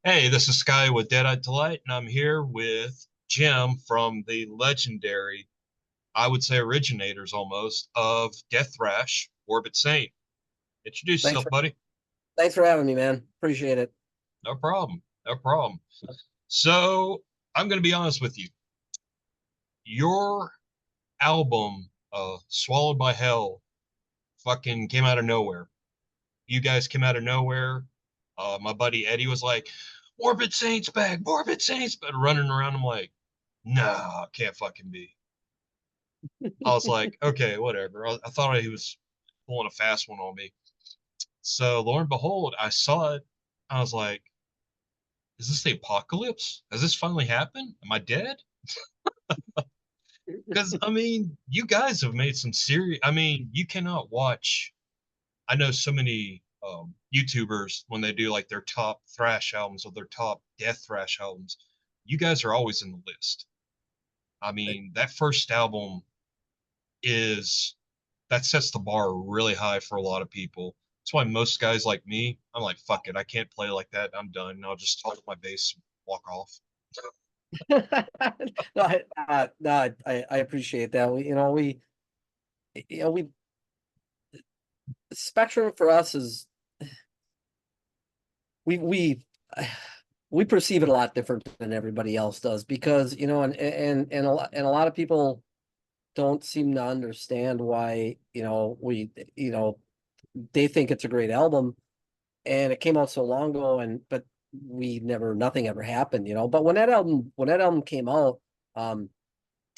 Hey, this is Sky with Dead-Eyed Delight, and I'm here with Jim from the legendary, I would say originators almost, of Death Thrash, Morbid Saint. Introduce Thanks yourself, for buddy. thanks for having me, man. Appreciate it. No problem. No problem. So, I'm going to be honest with you. Your album, Swallowed by Hell, fucking came out of nowhere. You guys came out of nowhere. My buddy Eddie was like, Morbid Saint's back, Morbid Saint's back, running around. I'm like, nah, can't fucking be. I was like, okay, whatever. I thought he was pulling a fast one on me. So lo and behold, I saw it. I was like, is this the apocalypse? Has this finally happened? Am I dead? Because I mean, you guys have made some serious. I mean, you cannot watch. I know so many YouTubers when they do like their top thrash albums or their top death thrash albums. You guys are always in the list. I mean, that first album is that sets the bar really high for a lot of people. That's why most guys like me, I'm like, fuck it, I can't play like that. I'm done. I'll just hold my bass and walk off. No, I appreciate that. We Spectrum for us is we we we perceive it a lot different than everybody else does because and a lot of people don't seem to understand why they think it's a great album and it came out so long ago and but we never nothing ever happened. But when that album came out, um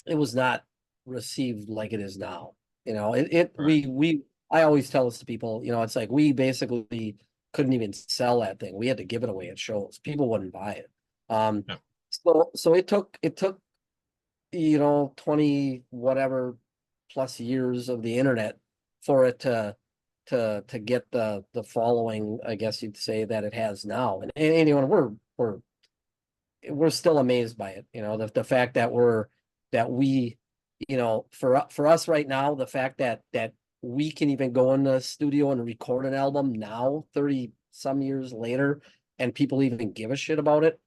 it was not received like it is now. Right. We I always tell this to people, it's like we basically couldn't even sell that thing. We had to give it away at shows. People wouldn't buy it. Um Yeah. so it took 20 whatever plus years of the internet for it to get the following, I guess you'd say, that it has now. And we're still amazed by it. The fact that we, for us right now, the fact that we can even go in the studio and record an album now, 30 some years later, and people even give a shit about it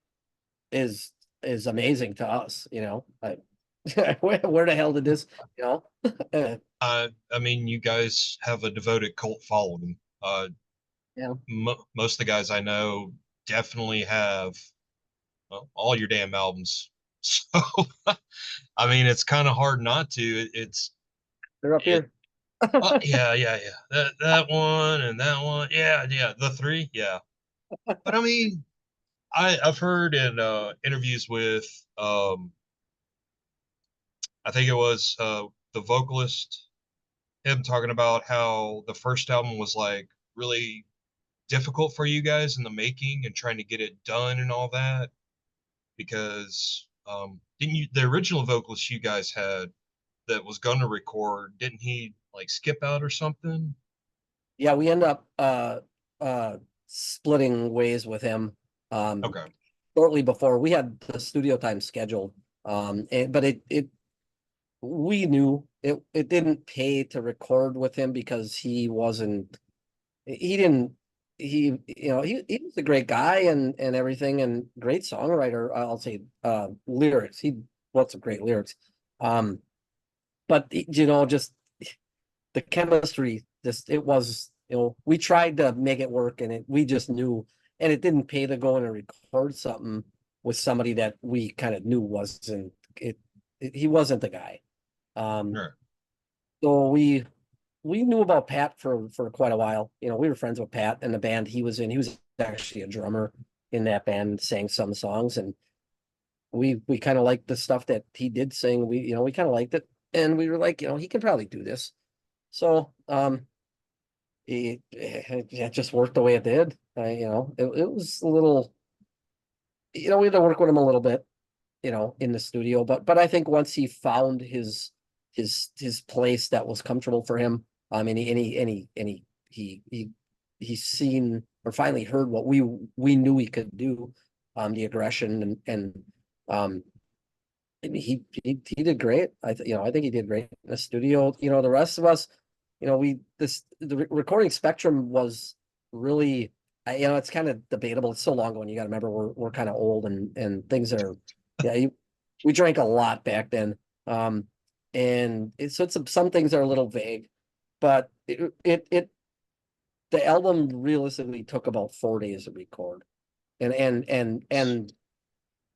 is is amazing to us. Where the hell did this, you know? I mean, you guys have a devoted cult following. Yeah. Most of the guys I know definitely have well, all your damn albums. So, I mean, it's kind of hard not to. They're up It, here. yeah. That one and that one. Yeah. The three. Yeah. But I mean, I've heard in interviews with I think it was the vocalist, him talking about how the first album was like really difficult for you guys in the making and trying to get it done and all that because didn't you the original vocalist you guys had that was going to record, didn't he like skip out or something? Yeah, we end up splitting ways with him um Okay. shortly before we had the studio time scheduled. But it we knew it didn't pay to record with him because he didn't he was a great guy and everything, and great songwriter. I'll say lyrics. He wrote some great lyrics. Um but just the chemistry, just it was, we tried to make it work, and we just knew, and it didn't pay to go in and record something with somebody that we kind of knew wasn't he wasn't the guy. um Sure. so we knew about Pat for quite a while. We were friends with Pat and the band he was in. He was actually a drummer in that band, sang some songs, and we kind of liked the stuff that he did sing. We kind of liked it, and we were like, he can probably do this. So it just worked the way it did. It was a little, we had to work with him a little bit, in the studio, but I think once he found his place that was comfortable for him, he's seen or finally heard what we knew he could do, the aggression um he did great. I think he did great in the studio. The rest of us, the recording spectrum was really. It's kind of debatable. It's so long ago, and you got to remember we're kind of old, and things are, yeah. We drank a lot back then, and so some things are a little vague, but the album realistically took about 4 days to record, and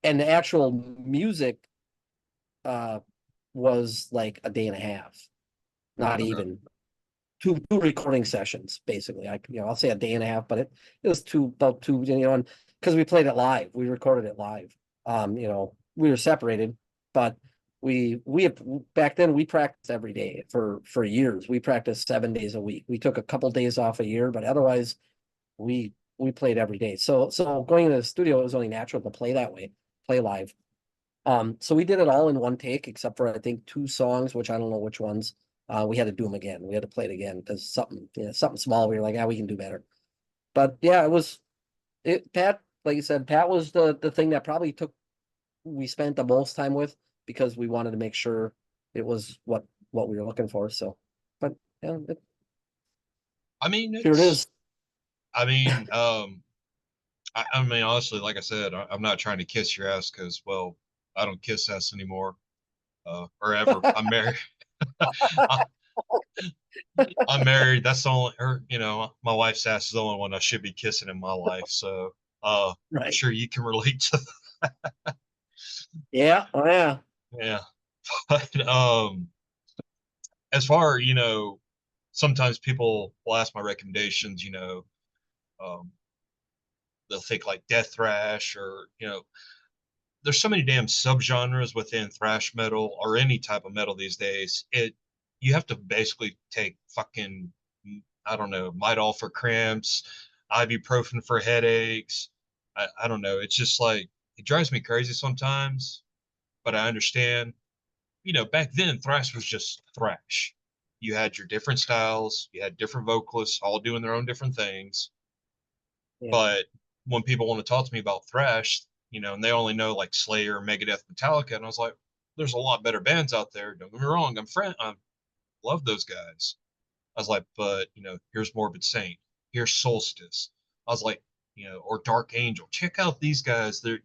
the actual music uh was like a day and a half, not Okay. even two recording sessions basically. I'll say a day and a half, but it was about two, and because we played it live, we recorded it live. We were separated, but we back then we practiced every day for years. We practiced 7 days a week. We took a couple days off a year, but otherwise we played every day. So going into the studio, it was only natural to play that way, play live. So we did it all in one take, except for I think two songs, which I don't know which ones. We had to do them again. We had to play it again because something small. We were like, we can do better. But yeah, Pat, like you said, Pat was the thing that probably we spent the most time with because we wanted to make sure it was what we were looking for. So, but yeah, I mean, here it is. I mean, I mean, honestly, like I said, I'm not trying to kiss your ass because, well, I don't kiss ass anymore, or ever. I'm married. I, I'm married. That's the only, or my wife's ass is the only one I should be kissing in my life. So, I'm Right. sure you can relate to Yeah. Oh yeah. yeah. But as far, sometimes people will ask my recommendations. Um, they'll think like death thrash, or there's so many damn subgenres within thrash metal or any type of metal these days. You have to basically take fucking, I don't know, Midol for cramps, ibuprofen for headaches. I don't know. It's just like it drives me crazy sometimes, but I understand. Back then thrash was just thrash. You had your different styles, you had different vocalists all doing their own different things. Yeah. But when people want to talk to me about thrash, and they only know like Slayer, Megadeth, Metallica, and I was like, there's a lot better bands out there. Don't get me wrong, I love those guys. I was like, but here's Morbid Saint, here's Solstice. I was like, or Dark Angel. Check out these guys. They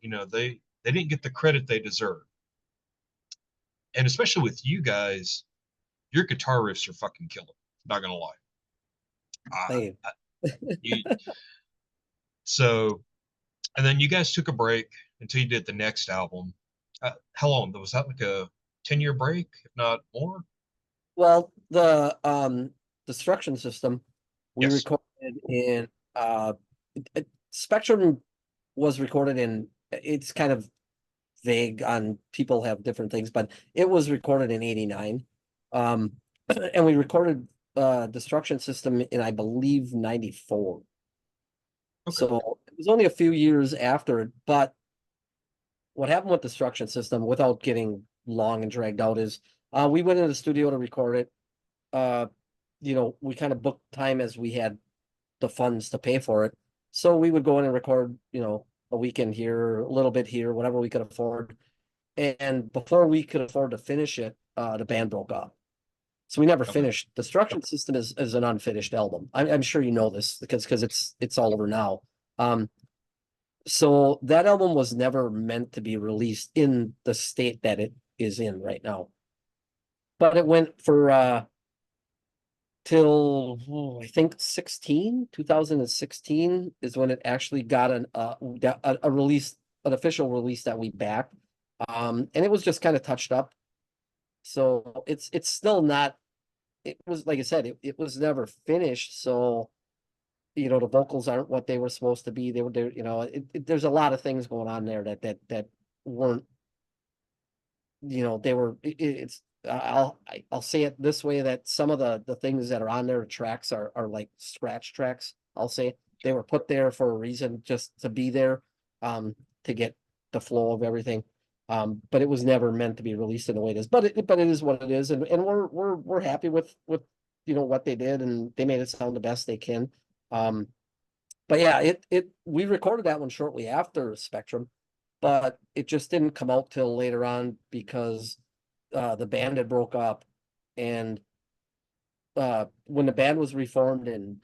didn't get the credit they deserve. And especially with you guys, your guitar riffs are fucking killer. Not gonna lie. Uh, Thank you. I, you so and then you guys took a break until you did the next album. How long? Was that like a 10-year break, if not more? Well, the destruction system we Yes. recorded in Spectrum was recorded in, it's kind of vague on, people have different things, but it was recorded in 89. Um and we recorded destruction system in, I believe, 94. Okay. So it was only a few years after it, but what happened with destruction system, without getting long and dragged out, is we went into the studio to record it. uh we kind of booked time as we had the funds to pay for it. So we would go in and record, a weekend here, a little bit here, whatever we could afford. And before we could afford to finish it, the band broke up. So we never Okay. finished. Destruction System is an unfinished album. I'm sure you know this because it's all over now. So that album was never meant to be released in the state that it is in right now. But it went for till I think 2016 is when it actually got a release, an official release that we backed. And it was just kind of touched up. So it's still not, it was, like I said, it was never finished. So, the vocals aren't what they were supposed to be. There's a lot of things going on there that weren't, they were, it's, I'll say it this way, that some of the things that are on there, tracks are like scratch tracks. I'll say they were put there for a reason, just to be there, to get the flow of everything. But it was never meant to be released in the way it is. But it is what it is, and we're happy with what they did, and they made it sound the best they can. Um, but yeah, we recorded that one shortly after Spectrum, but it just didn't come out till later on because the band had broke up. And when the band was reformed in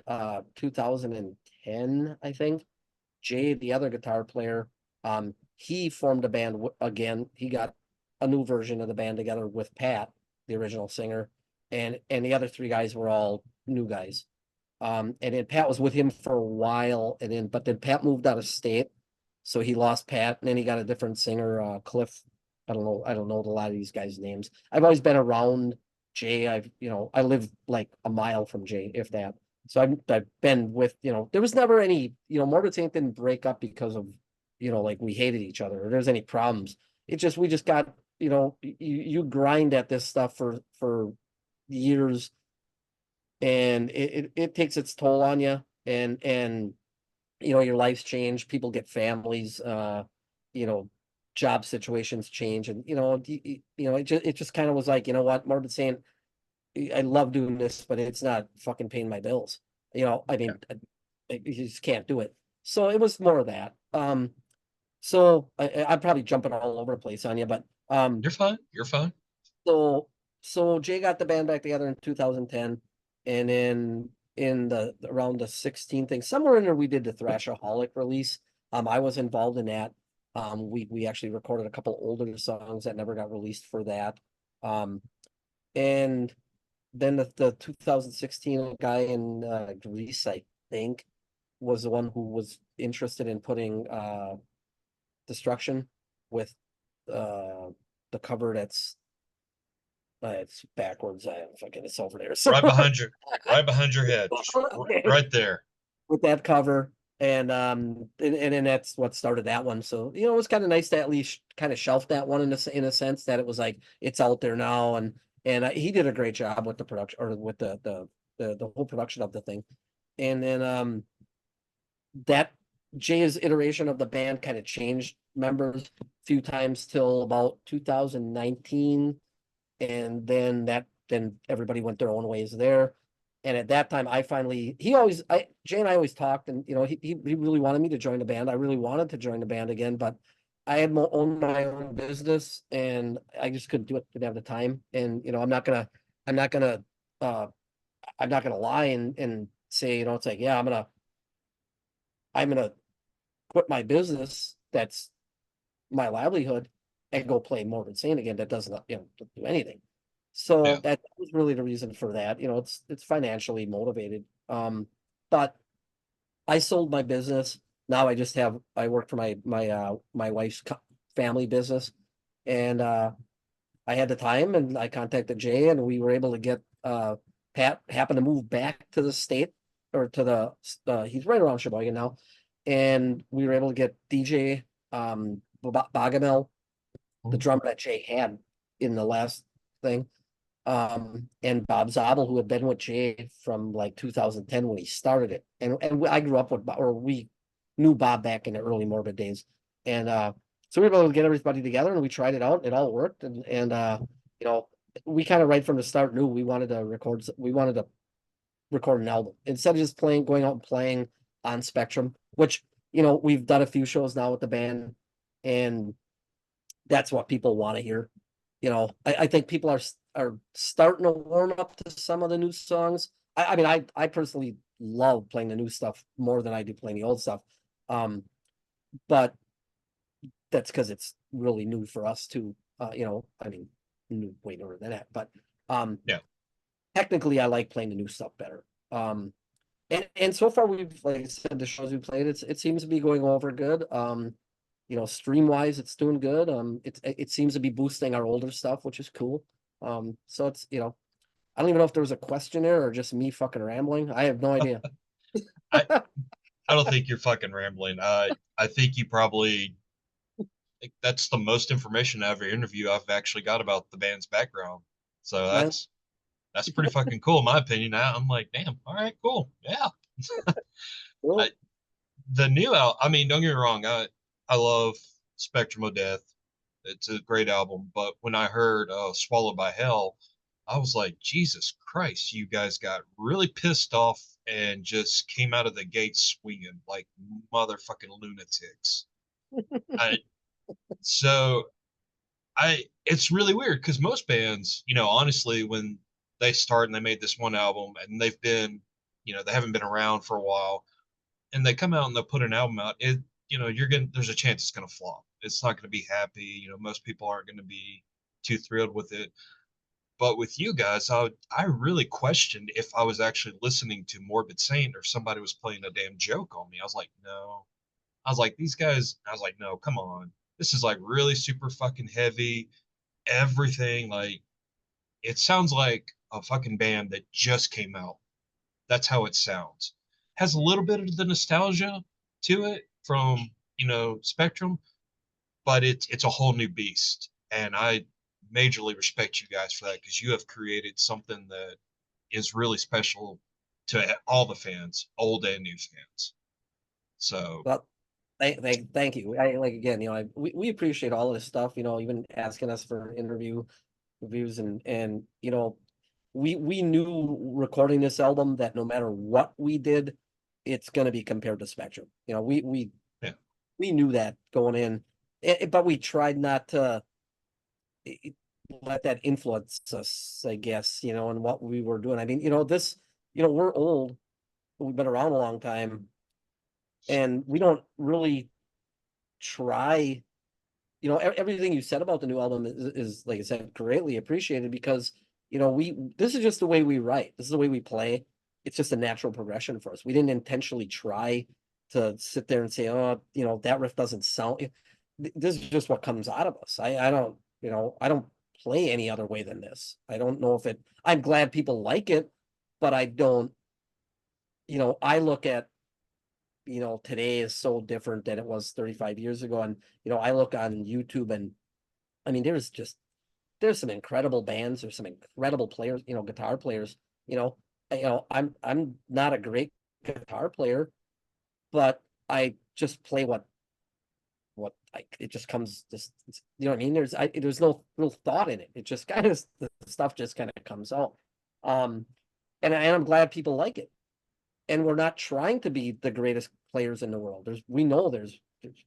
2010, 2010, I think. Jay, the other guitar player, he formed a band again. He got a new version of the band together with Pat, the original singer, and the other three guys were all new guys. And then Pat was with him for a while, but then Pat moved out of state, so he lost Pat, and then he got a different singer, Cliff. I don't know a lot of these guys' names. I've always been around Jay. I live like a mile from Jay, if that. So I've been with, there was never any, Morbid Saint didn't break up because of, like we hated each other or there's any problems. We just got, you grind at this stuff for years, and it takes its toll on you, and your life's changed, people get families, you know job situations change, and it just kind of was like, what, Morbid Saint, I love doing this, but it's not fucking paying my bills. I mean, you just can't do it. So it was more of that. So I'm probably jumping all over the place on you, but You're fine. You're fine. so so Jay got the band back together in 2010, and then in the around the 16 thing, somewhere in there, we did the Thrashaholic release. I was involved in that. We actually recorded a couple older songs that never got released for that. And then the 2016 guy in Greece, I think, was the one who was interested in putting Destruction with the cover that's it's backwards. I fucking it's over there. So Right behind your head, just right there. with that cover, and that's what started that one. So it was kind of nice to at least kind of shelf that one in a sense that it was like it's out there now, and he did a great job with the production, or with the whole production of the thing. And then that Jay's iteration of the band kind of changed members a few times till about 2019, and then everybody went their own ways there. And at that time, Jay and I always talked, and he really wanted me to join the band. I really wanted to join the band again, but I had owned my own business, and I just couldn't do it, didn't have the time. And I'm not gonna uh I'm not gonna lie and say, it's like, yeah, I'm gonna quit my business, that's my livelihood, and go play Morbid Saint again. That doesn't do anything. So Yeah. that was really the reason for that. It's financially motivated. But I sold my business. Now I work for my wife's family business, and I had the time, and I contacted Jay, and we were able to get Pat happened to move back to the state, or to he's right around Sheboygan now, and we were able to get DJ Bogamel, the drummer that Jay had in the last thing, and Bob Zabel, who had been with Jay from like 2010 when he started it. And I grew up with Bob, or we knew Bob back in the early Morbid days. And so we were able to get everybody together, and we tried it out. It all worked. And we kind of right from the start knew we wanted to record an album instead of just going out and playing on Spectrum, which, we've done a few shows now with the band, and that's what people want to hear. I think people are starting to warm up to some of the new songs. I mean, I personally love playing the new stuff more than I do playing the old stuff. But that's because it's really new for us too. I mean, new, way newer than that. But Yeah. technically, I like playing the new stuff better. And so far, like I said, the shows we played, it seems to be going over good. Stream wise, it's doing good. It seems to be boosting our older stuff, which is cool. So it's, I don't even know if there was a question there or just me fucking rambling. I have no idea. I I don't think you're fucking rambling. I think you probably that's the most information out of every interview I've actually got about the band's background. So Well, that's pretty fucking cool in my opinion. I'm like, damn, all right, cool. Yeah. cool. I, the new album, I mean, don't get me wrong, I love Spectrum of Death. It's a great album, but when I heard Swallowed by Hell, I was like, Jesus Christ, you guys got really pissed off and just came out of the gate swinging like motherfucking lunatics. I so it's really weird because most bands, honestly, when they start and they made this one album and they've been, they haven't been around for a while, and they come out and they'll put an album out, there's a chance it's gonna flop. It's not gonna be happy. Most people aren't gonna be too thrilled with it. But with you guys, I really questioned if I was actually listening to Morbid Saint or if somebody was playing a damn joke on me. I was like, no. I was like, these guys, I was like, no, come on. This is like really super fucking heavy. Everything, like, it sounds like a fucking band that just came out. That's how it sounds. Has a little bit of the nostalgia to it from, Spectrum, but it's a whole new beast. And I majorly respect you guys for that because you have created something that is really special to all the fans, old and new fans. So, Well, thank you. I like again, we appreciate all of this stuff, even asking us for interview reviews and we knew recording this album that no matter what we did, it's gonna be compared to Spectrum. yeah, We knew that going in, but we tried not to let that influence us, I guess, and what we were doing. I mean, we're old, we've been around a long time, and we don't really try. Everything you said about the new album is like I said, greatly appreciated because this is just the way we write. This is the way we play. It's just a natural progression for us. We didn't intentionally try to sit there and say, oh, that riff doesn't sound. This is just what comes out of us. I don't play any other way than this. I don't know if it. I'm glad people like it, but I don't. I look at today is so different than it was 35 years ago. And, I look on YouTube and I mean, there's some incredible bands, there's some incredible players, guitar players, I'm not a great guitar player, but I just play it just comes just, you know what I mean? There's no real thought in it. It just kind of, the stuff just kind of comes out. Um, and I'm glad people like it. And we're not trying to be the greatest players in the world. We know there's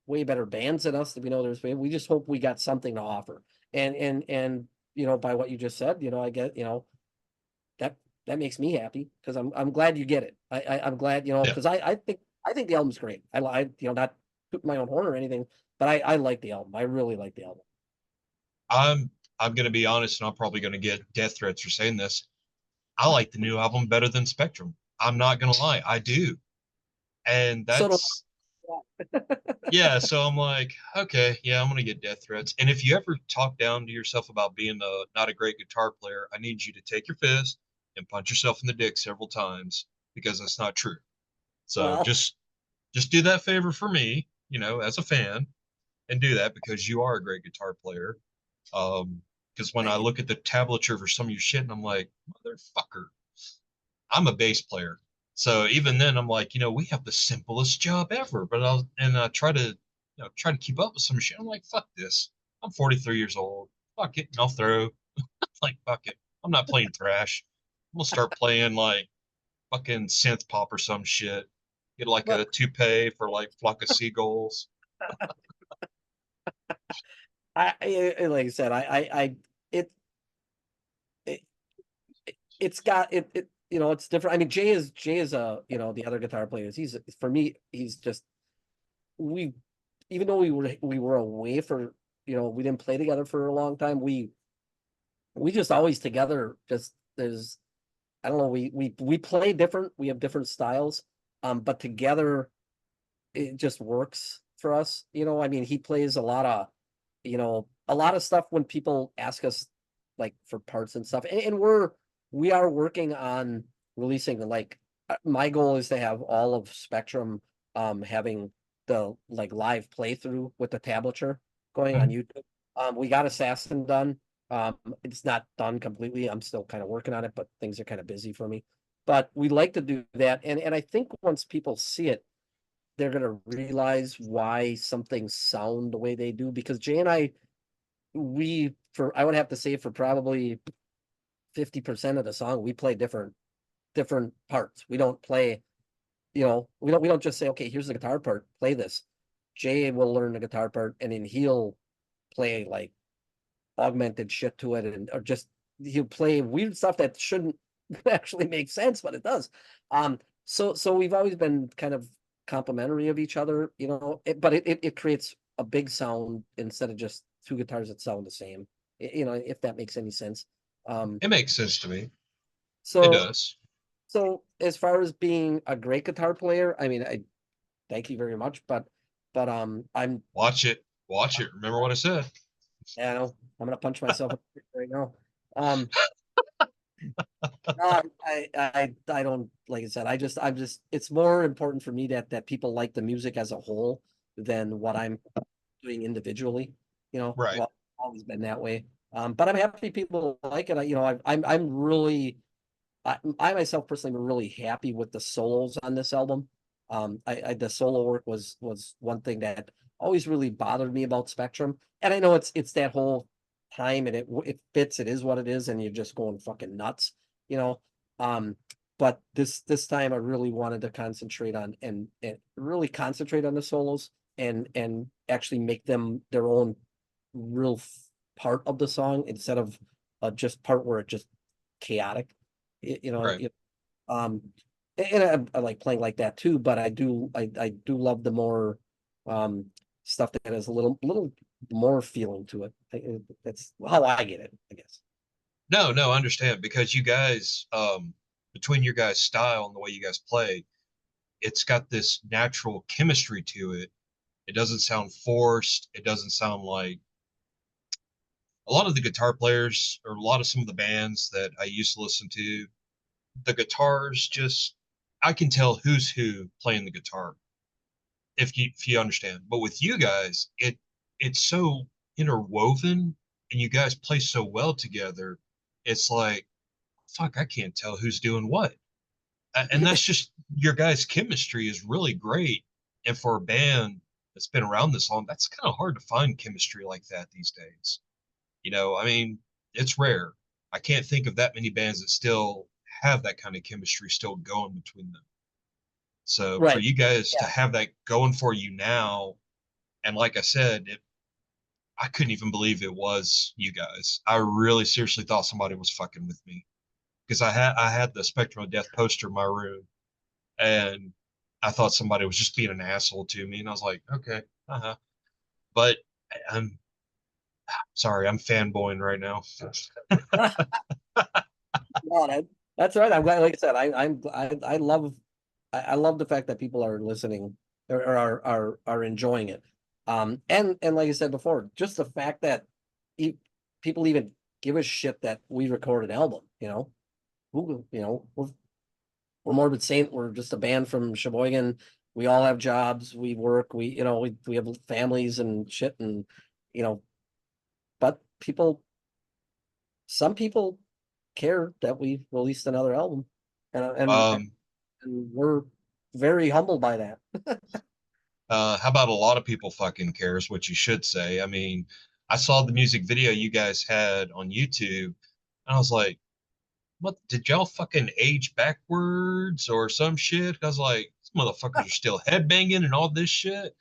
way better bands than us. We know we just hope we got something to offer. And by what you just said, I get, that that makes me happy because I'm glad you get it. I'm glad, yeah. because I think the album's great. Not toot my own horn or anything, but I like the album. I really like the album. I'm gonna be honest, and I'm probably gonna get death threats for saying this. I like the new album better than Spectrum. I'm not gonna lie, I do. And So do that's yeah, so I'm like, okay, yeah, I'm gonna get death threats. And if you ever talk down to yourself about being not a great guitar player, I need you to take your fist and punch yourself in the dick several times because that's not true. So well, just do that favor for me, as a fan, and do that because you are a great guitar player. Because when I thank you. look at the tablature for some of your shit, and I'm like, motherfucker, I'm a bass player. So even then, I'm like, we have the simplest job ever. But I try to keep up with some shit. I'm like, fuck this. I'm 43 years old. Fuck it, and I'll throw. Like, fuck it. I'm not playing thrash. I'm gonna start playing like fucking synth pop or some shit. Get like But a toupee for like flock of seagulls. like I said, it, it it's got it's different. I mean, Jay is the other guitar players. He's for me, he's just we even though we were away for we didn't play together for a long time. We just always together. Just there's I don't know. We play different. We have different styles. But together it just works for us. I mean, he plays a lot of stuff when people ask us like for parts and stuff. And we are working on releasing like my goal is to have all of Spectrum having the like live playthrough with the tablature going on Mhm. YouTube. We got Assassin done. It's not done completely. I'm still kind of working on it, but things are kind of busy for me. But we like to do that. And I think once people see it, they're gonna realize why some things sound the way they do. Because Jay and I would have to say for probably 50% of the song, we play different parts. We don't play, we don't just say, okay, here's the guitar part, play this. Jay will learn the guitar part and then he'll play like augmented shit to it or just he'll play weird stuff that shouldn't actually make sense, but it does. So we've always been kind of complementary of each other, you know, but it creates a big sound instead of just two guitars that sound the same, you know, if that makes any sense. It makes sense to me. It So does. so as far as being a great guitar player, I mean, I thank you very much, but I'm Watch it. Watch it. Remember what I said. I know I'm gonna punch myself right now. Um, no, I don't, like I said, I'm just it's more important for me that people like the music as a whole than what I'm doing individually. You know, Right. well, always been that way. But I'm happy people like it. You know, I'm really I myself personally am really happy with the solos on this album. I the solo work was one thing that always really bothered me about Spectrum, and I know it's that whole time, and it fits. It is what it is, and you're just going fucking nuts, you know. But this time I really wanted to concentrate on and really concentrate on the solos and actually make them their own real part of the song instead of just part where it just chaotic. You know, Right. um, and I like playing like that too, but I do love the more um stuff that has a little more feeling to it. That's how I get it, I guess. No, no, I understand because you guys, between your guys' style and the way you guys play, it's got this natural chemistry to it. It doesn't sound forced. It doesn't sound like a lot of the guitar players or a lot of some of the bands that I used to listen to, the guitars just I can tell who's who playing the guitar if you understand. But with you guys, it's so interwoven and you guys play so well together. It's like fuck, I can't tell who's doing what. And that's just your guys' chemistry is really great. And for a band that's been around this long, that's kind of hard to find chemistry like that these days. I mean, it's rare. I can't think of that many bands that still have that kind of chemistry still going between them. So for Right. you guys to Yeah. have that going for you now, and like I said, I couldn't even believe it was you guys. I really seriously thought somebody was fucking with me because I had the Spectrum of Death poster in my room, and I thought somebody was just being an asshole to me, and I was like, okay, uh-huh. But I'm sorry, I'm fanboying right now. No, that's right. I'm glad, like I said, I love I love the fact that people are listening or are enjoying it. And like I said before, just the fact that e people even give a shit that we record an album, you know. Who, you know, we're Morbid Saint, we're just a band from Sheboygan. We all have jobs, we work, you know, we have families and shit and you know, but some people care that we released another album, and Um, we're very humbled by that. how about a lot of people fucking cares what you should say? I mean, I saw the music video you guys had on YouTube, and I was like, what did y'all fucking age backwards or some shit? I was like, these motherfuckers are still headbanging and all this shit.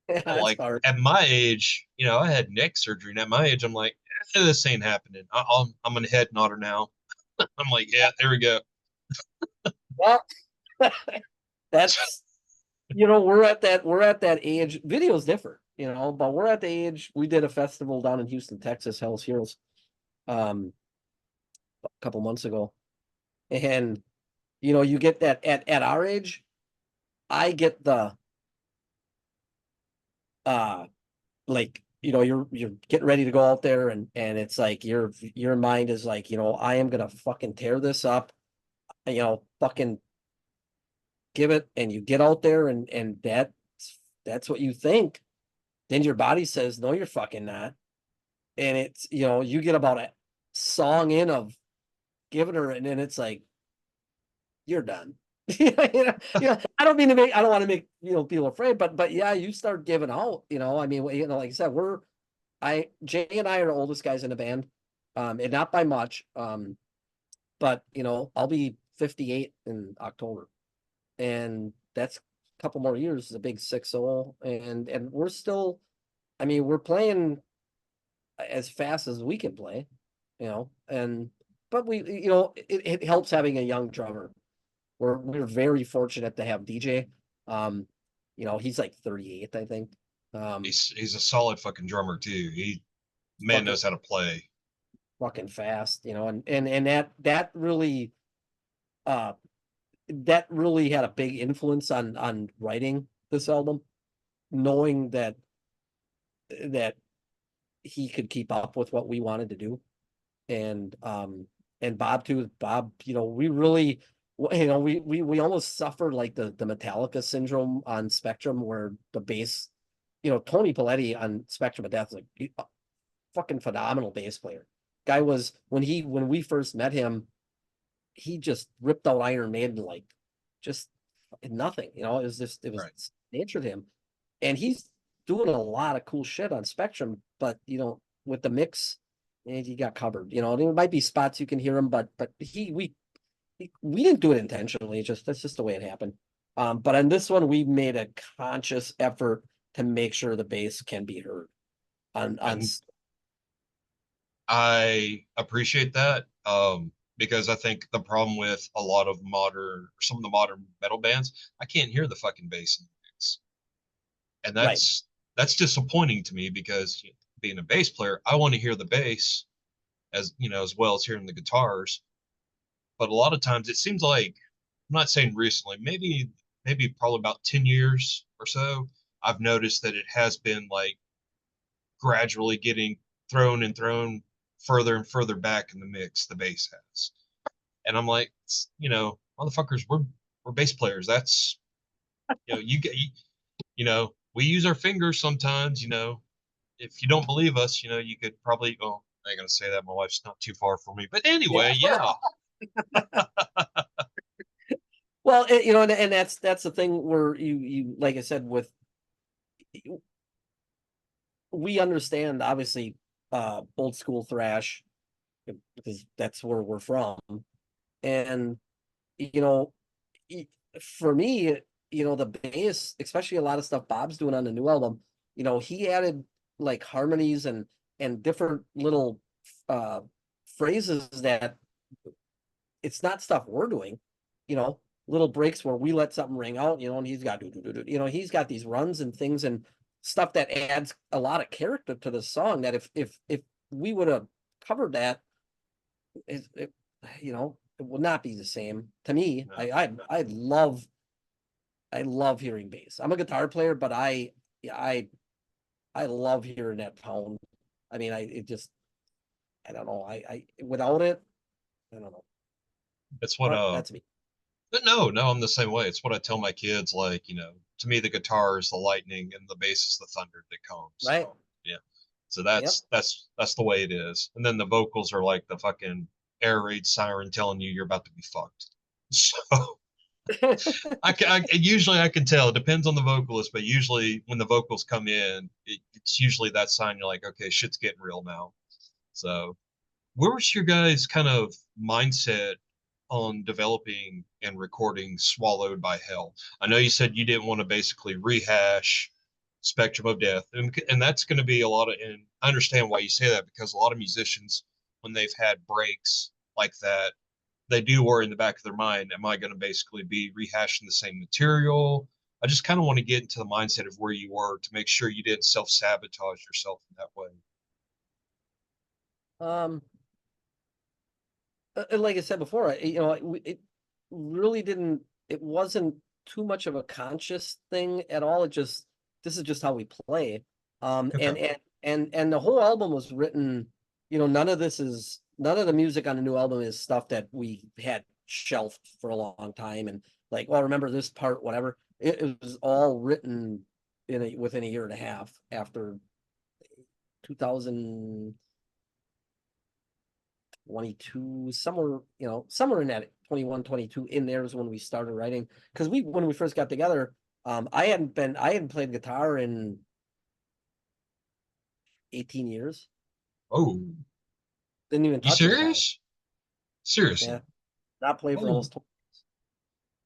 Yeah, And that's like hard. at my age, I had neck surgery, and at my age, I'm like, this ain't happening. I'm gonna head nod her now. I'm like, yeah, there we go. Well, that's you know, we're at that age. Video's different, you know, but we're at the age. We did a festival down in Houston, Texas, Hell's Heroes, um, a couple months ago, and you know, you get that at our age. I get the uh like you know you're getting ready to go out there and it's like your mind is like you know I am gonna fucking tear this up, you know, fucking give it, and you get out there and that's what you think. Then your body says no, you're fucking not, and it's you know you get about a song in of giving her and then it's like you're done. I don't mean to make, I don't want to make you know people afraid, but yeah, you start giving out. You know, I mean, you know, like I said, Jay and I are the oldest guys in the band, and not by much. But you know, I'll be 58 in October, and that's a couple more years. Is a big 6-0, and we're still, I mean, we're playing as fast as we can play, you know, and but you know, it helps having a young drummer. We're very fortunate to have DJ. You know, he's like 38, I think. He's a solid fucking drummer too. Man Fucking knows how to play. fucking fast, you know, and that really uh that really had a big influence on writing this album, knowing that he could keep up with what we wanted to do. And Bob too. Bob, you know, we really, you know, we almost suffered like the Metallica syndrome on Spectrum, where the bass, you know, Tony Paletti on Spectrum of Death is like a fucking phenomenal bass player. Guy was, when we first met him, he just ripped out Iron Maiden like just nothing, you know. It was Right. nature to him, and he's doing a lot of cool shit on Spectrum. But you know, with the mix, and he got covered. You know, there might be spots you can hear him, but we didn't do it intentionally. It's just that's just the way it happened. But on this one, we made a conscious effort to make sure the bass can be heard on And I appreciate that. Because I think the problem with a lot of some of the modern metal bands, I can't hear the fucking bass in the mix. And right. that's disappointing to me because being a bass player, I want to hear the bass as you know, as well as hearing the guitars. But a lot of times it seems like I'm not saying recently, maybe probably about 10 years or so, I've noticed that it has been like gradually getting thrown further and further back in the mix, the bass has. And I'm like, you know, motherfuckers, we're bass players. That's you know, you know, we use our fingers sometimes, you know. If you don't believe us, you know, you could probably well, I ain't gonna say that. My wife's not too far from me. But Yeah. anyway, yeah. Well, you know, and that's the thing where you like I said, with we understand obviously old school thrash because that's where we're from. And you know, for me, you know, the bass, especially a lot of stuff Bob's doing on the new album, you know, he added like harmonies and different little uh phrases that it's not stuff we're doing, you know, little breaks where we let something ring out, you know, and he's got you know, he's got these runs and things and stuff that adds a lot of character to the song that if we would have covered that, it you know, it would not be the same to me. No, I love hearing bass. I'm a guitar player, but yeah, I love hearing that tone. I mean, it just I don't know. I without it, I don't know. it's what But that's me. but no, I'm the same way. It's what I tell my kids, like, you know, to me the guitar is the lightning and the bass is the thunder that comes. Right? So yeah. So Yep. that's the way it is. And then the vocals are like the fucking air raid siren telling you you're about to be fucked. So usually I can tell. It depends on the vocalist, but usually when the vocals come in, it's usually that sign you're like, okay, shit's getting real now. So where was your guys' kind of mindset on developing and recording Swallowed by Hell? I know you said you didn't want to basically rehash Spectrum of Death, and that's going to be a lot of, and I understand why you say that because a lot of musicians, when they've had breaks like that, they do worry in the back of their mind, am I going to basically be rehashing the same material? I just kind of want to get into the mindset of where you were to make sure you didn't self sabotage yourself in that way. um, like I said before, you know, it really didn't. It wasn't too much of a conscious thing at all. It just this is just how we play. Okay. And the whole album was written. You know, none of the music on the new album is stuff that we had shelved for a long time and like, well, remember this part, whatever. It was all written within a year and a half after 2000. 22, somewhere, you know, somewhere in that 21, 22 in there is when we started writing. Because when we first got together, I hadn't played guitar in 18 years. Oh, Didn't even you touch a guitar. serious? Seriously? Yeah, not played for Holy, almost 20.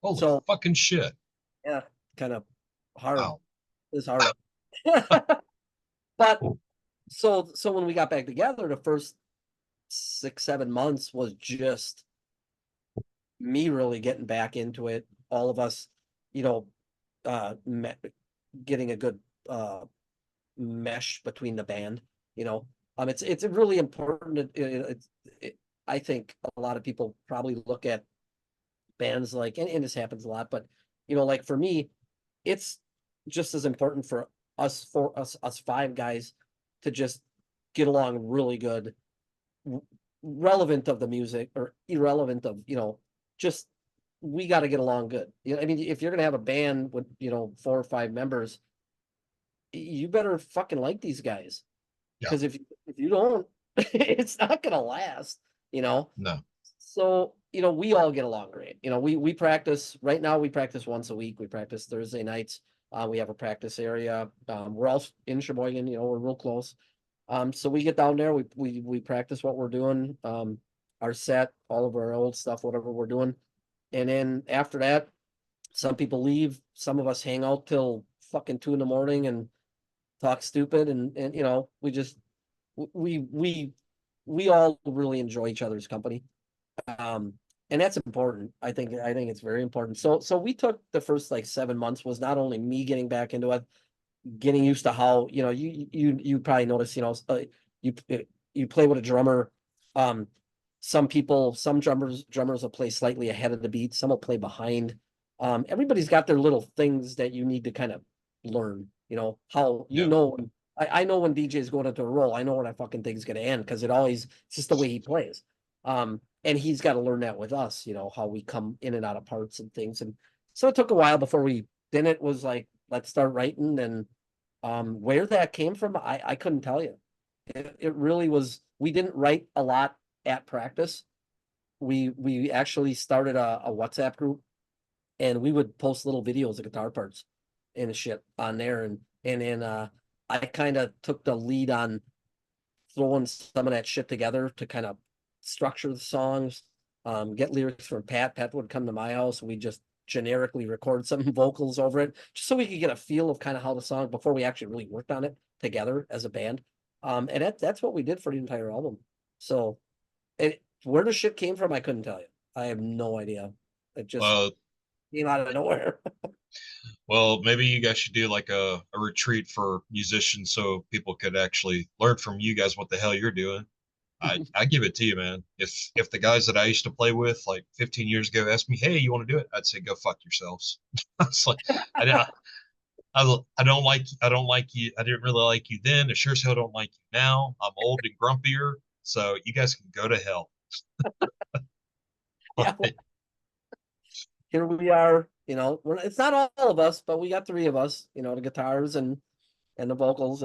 holy So fucking shit! yeah, kind of hard. Wow. It's hard. But so when we got back together, the first 6, 7 months was just me really getting back into it. All of us, you know, getting a good mesh between the band. You know, it's really important. I think a lot of people probably look at bands like, and this happens a lot, but like for me, it's just as important for us five guys to just get along really good, relevant of the music or irrelevant of, just we got to get along good. I mean, if you're gonna have a band with, 4 or 5 members, you better fucking like these guys. Yeah. Because if you don't, it's not gonna last, No. So, we all get along great. We practice right now, we practice once a week. We practice Thursday nights. We have a practice area. We're all in Sheboygan, we're real close. So we get down there, we practice what we're doing, our set, all of our old stuff, whatever we're doing. And then after that, some people leave, some of us hang out till fucking 2 a.m. and talk stupid and we just we all really enjoy each other's company. And that's important. I think it's very important. So we took the first like 7 months was not only me getting back into it, getting used to how, you probably notice, you you play with a drummer. Some drummers will play slightly ahead of the beat, some will play behind. Everybody's got their little things that you need to kind of learn, how, Yeah. I know when DJ is going into a roll, I know when I fucking think is going to end because it's just the way he plays. And he's got to learn that with us, how we come in and out of parts and things. And so it took a while before then it was like, let's start writing. And where that came from, I couldn't tell you. It really was, we didn't write a lot at practice. We actually started a WhatsApp group and we would post little videos of guitar parts and shit on there. And then I kind of took the lead on throwing some of that shit together to kind of structure the songs, get lyrics from Pat. Pat would come to my house. We just generically record some vocals over it, just so we could get a feel of kind of how the song before we actually really worked on it together as a band. And that's what we did for the entire album. So where the shit came from, I couldn't tell you. I have no idea. It just Well, came out of nowhere. well, maybe you guys should do like a retreat for musicians so people could actually learn from you guys what the hell you're doing. I give it to you, man. If the guys that I used to play with like 15 years ago asked me, "Hey, you want to do it?" I'd say, "Go fuck yourselves." I was like, I don't, I don't like you. I didn't really like you then. I sure as hell don't like you now. I'm old and grumpier, so you guys can go to hell. Yeah, here we are. It's not all of us, but we got 3 of us. The guitars and the vocals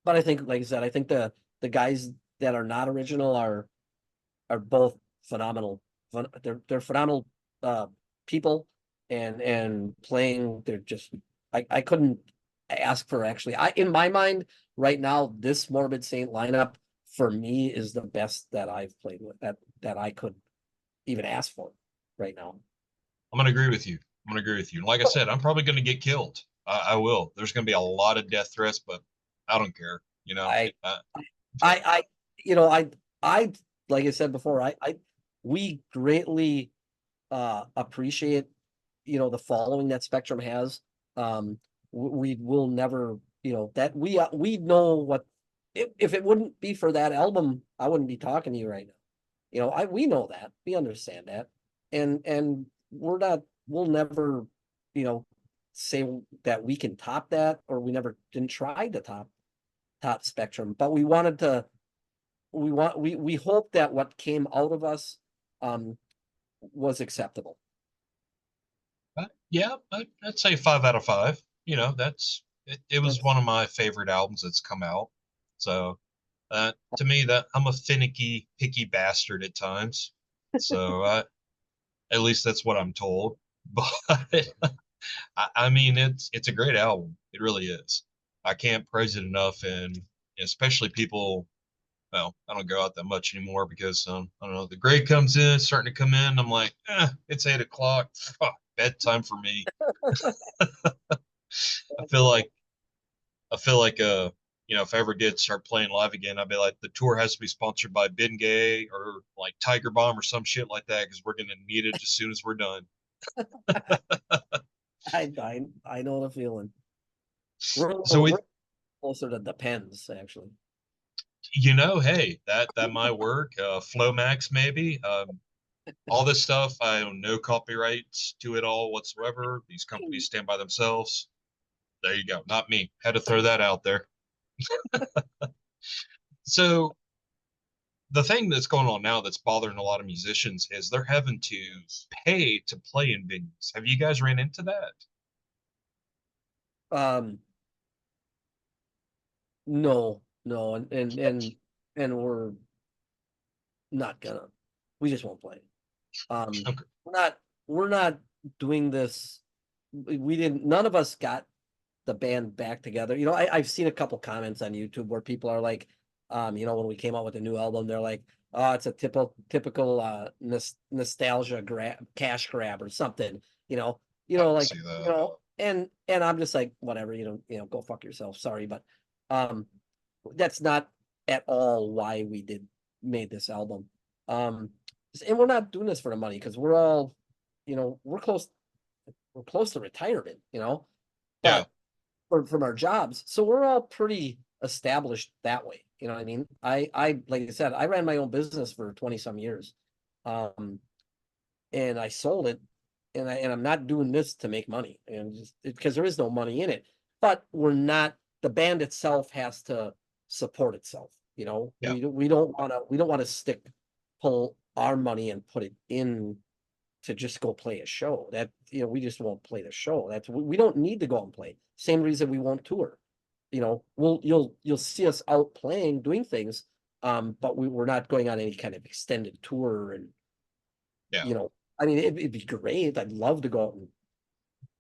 but I think, like I said, I think the guys that are not original are both phenomenal. They're phenomenal people and playing. They're just I couldn't ask for actually. In my mind right now, this Morbid Saint lineup for me is the best that I've played with that I could even ask for right now. I'm gonna agree with you. I'm gonna agree with you. Like I said, I'm probably gonna get killed. I will. There's gonna be a lot of death threats, but I don't care. I I you know I like I said before, we greatly appreciate the following that Spectrum has. We will never, that we know what, if it wouldn't be for that album, I wouldn't be talking to you right now. We know that, we understand that, and we'll never, say that we can top that, or we never didn't try to top Spectrum, but we hope that what came out of us was acceptable. Yeah, I'd say 5 out of 5. That's it was one of my favorite albums that's come out. So to me, that I'm a finicky, picky bastard at times. So at least that's what I'm told. But I mean, it's a great album. It really is. I can't praise it enough, and especially people. Well, I don't go out that much anymore because I don't know. The grade comes in, starting to come in. I'm like, it's 8 o'clock. Fuck, bedtime for me. I feel like if I ever did start playing live again, I'd be like, the tour has to be sponsored by Bengay or like Tiger Bomb or some shit like that because we're gonna need it as soon as we're done. I know the feeling. We're a So little, we, we're closer to Depends, actually. hey, that might work. Flomax maybe. All this stuff, I own no copyrights to it all whatsoever. These companies stand by themselves. There you go. Not me. Had to throw that out there. So the thing that's going on now that's bothering a lot of musicians is they're having to pay to play in venues. Have you guys ran into that? Um, no, no, and we're not gonna. We just won't play. Um, Okay. we're not we're not doing this. We didn't. None of us got the band back together. I've seen a couple comments on YouTube where people are like, when we came out with a new album, they're like, "Oh, it's a typical nostalgia cash grab or something." I can Like see that. and I'm just like, whatever, go fuck yourself. Sorry, but um, that's not at all why we made this album. Um, and we're not doing this for the money because we're all, we're close to retirement, Yeah. but from our jobs. So we're all pretty established that way. You know what I mean? I like I said, I ran my own business for 20 some years. Um, and I sold it and I'm not doing this to make money and just because there is no money in it. But the band itself has to support itself. Yeah. We don't want to pull our money and put it in to just go play a show. That we just won't play the show. We don't need to go out and play. Same reason we won't tour. You'll see us out playing, doing things, but we're not going on any kind of extended tour. And Yeah. I mean, it'd be great. I'd love to go out and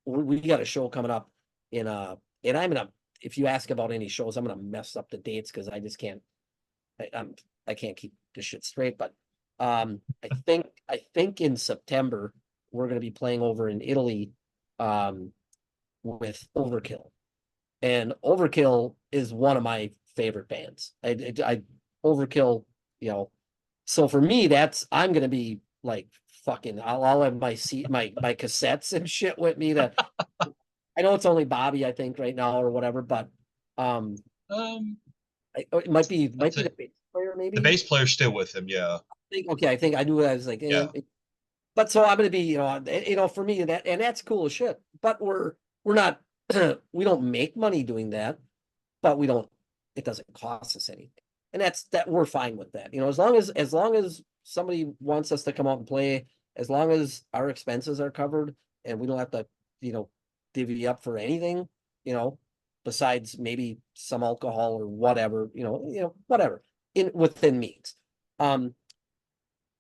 we got a show coming up and I'm gonna. If you ask about any shows, I'm gonna mess up the dates because I just can't. I can't keep this shit straight. But I think in September we're gonna be playing over in Italy with Overkill. And Overkill is one of my favorite bands. I Overkill, you know. So for me, I'm gonna be like fucking. I'll have my cassettes and shit with me. I know it's only Bobby, I think, right now or whatever, but um, Um, it might that's be the it. bass player The maybe. bass player's still with him. Yeah. Okay, I think I knew. I was like, Yeah. but so I'm gonna be, for me that's cool as shit. But we're not we don't make money doing that, but we don't. It doesn't cost us anything, and that we're fine with that. As long as somebody wants us to come out and play, as long as our expenses are covered and we don't have to, you know, divvy up for anything, you know, besides maybe some alcohol or whatever, whatever in within means. Um,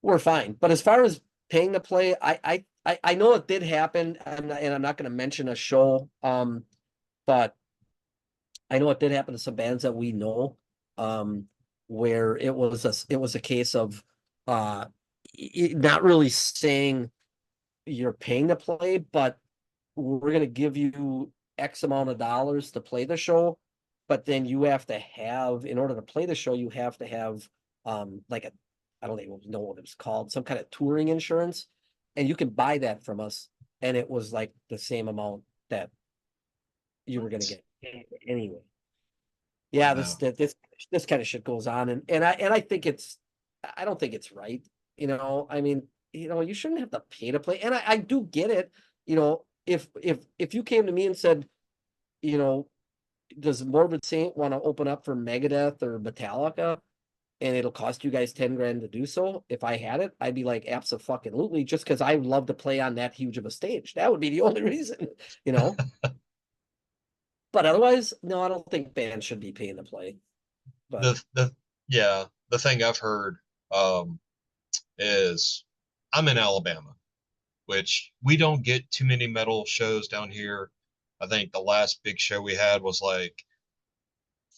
we're fine. But as far as paying to play, I know it did happen, and I'm not going to mention a show, but I know it did happen to some bands that we know, where it was a case of uh not really saying you're paying to play, but we're going to give you X amount of dollars to play the show, but then you have to have, in order to play the show, you have to have like I don't even know what it was called, some kind of touring insurance, and you can buy that from us, and it was like the same amount that you were going to What? get anyway. Yeah, No. this kind of shit goes on, and I think I don't think it's right. I mean, you shouldn't have to pay to play, and I do get it. If you came to me and said, you know, does Morbid Saint want to open up for Megadeth or Metallica, and it'll cost you guys 10 grand to do so? If I had it, I'd be like, absolutely, just because I love to play on that huge of a stage. That would be the only reason, you know. But otherwise, no, I don't think bands should be paying to play. But The yeah, the thing I've heard um is I'm in Alabama, which we don't get too many metal shows down here. I think the last big show we had was like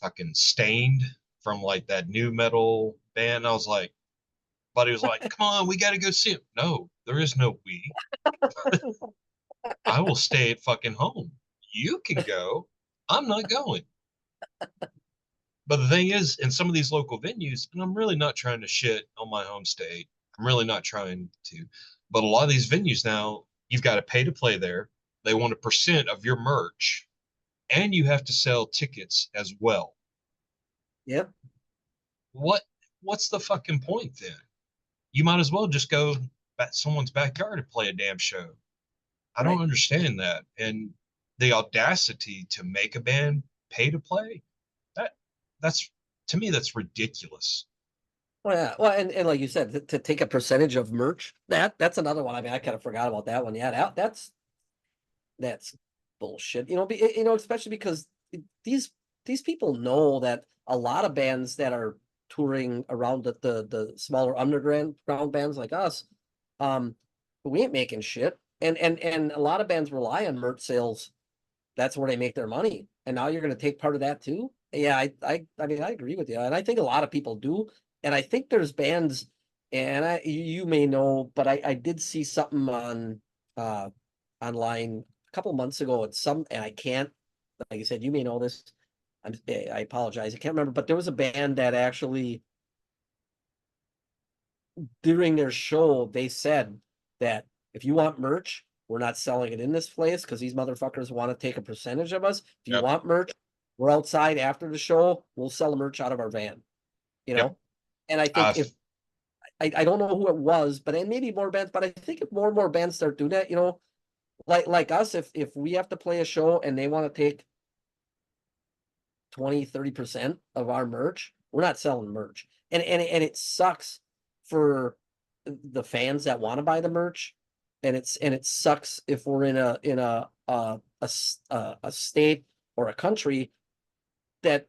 fucking Stained from like that new metal band. I was like, buddy was like, come on, we got to go see him. No, there is no we. I will stay at fucking home. You can go. I'm not going. But the thing is, in some of these local venues, and I'm really not trying to shit on my home state. I'm really not trying to. But a lot of these venues now, you've got to pay to play there. they want a percent of your merch, and you have to sell tickets as well. Yep. What what's the fucking point then? You might as well just go at someone's backyard and play a damn show. I don't Right. understand that. And the audacity to make a band pay to play, that that's to me that's ridiculous. Well, yeah. Well, and like you said, to take a percentage of merch, that's another one. I mean, I kind of forgot about that one. Yeah, that's bullshit. Especially because these these people know that a lot of bands that are touring around the smaller underground bands like us, um, we ain't making shit. And a lot of bands rely on merch sales. That's where they make their money. And now you're going to take part of that too. Yeah, I mean, I agree with you, and I think a lot of people do. And I think there's bands, and you may know, but I did see something on uh online a couple months ago. And I can't, like you said, you may know this. I apologize, I can't remember, but there was a band that actually during their show they said that if you want merch, we're not selling it in this place because these motherfuckers want to take a percentage of us. If you Yep. want merch, we're outside after the show. We'll sell the merch out of our van. You Yep. know, and I think Uh, if I don't know who it was, but and maybe more bands, but I think if more and more bands start doing that, like us, if we have to play a show and they want to take 20-30% of our merch, we're not selling merch. And it sucks for the fans that want to buy the merch. And it sucks if we're in a state or a country that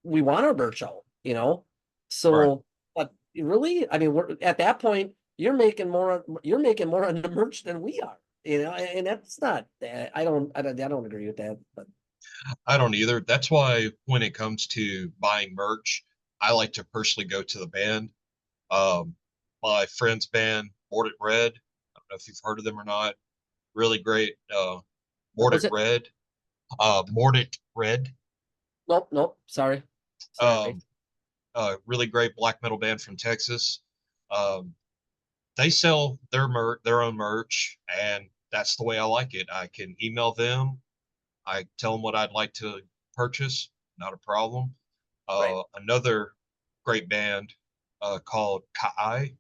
we want our merch out. right. So, but really, I mean, we're at that point, you're making more on the merch than we are, and that's not, I don't agree with that, but I don't either. That's why when it comes to buying merch, I like to personally go to the band. Um, my friend's band, Mordant Rhed. I don't know if you've heard of them or not. Really great. what was Mordant it? Rhed. Mordant Rhed. Nope, nope, sorry. Um, really great black metal band from Texas. Um, they sell their own merch, and that's the way I like it. I can email them. I tell them what I'd like to purchase. Not a problem. Right. Another great band called Kai.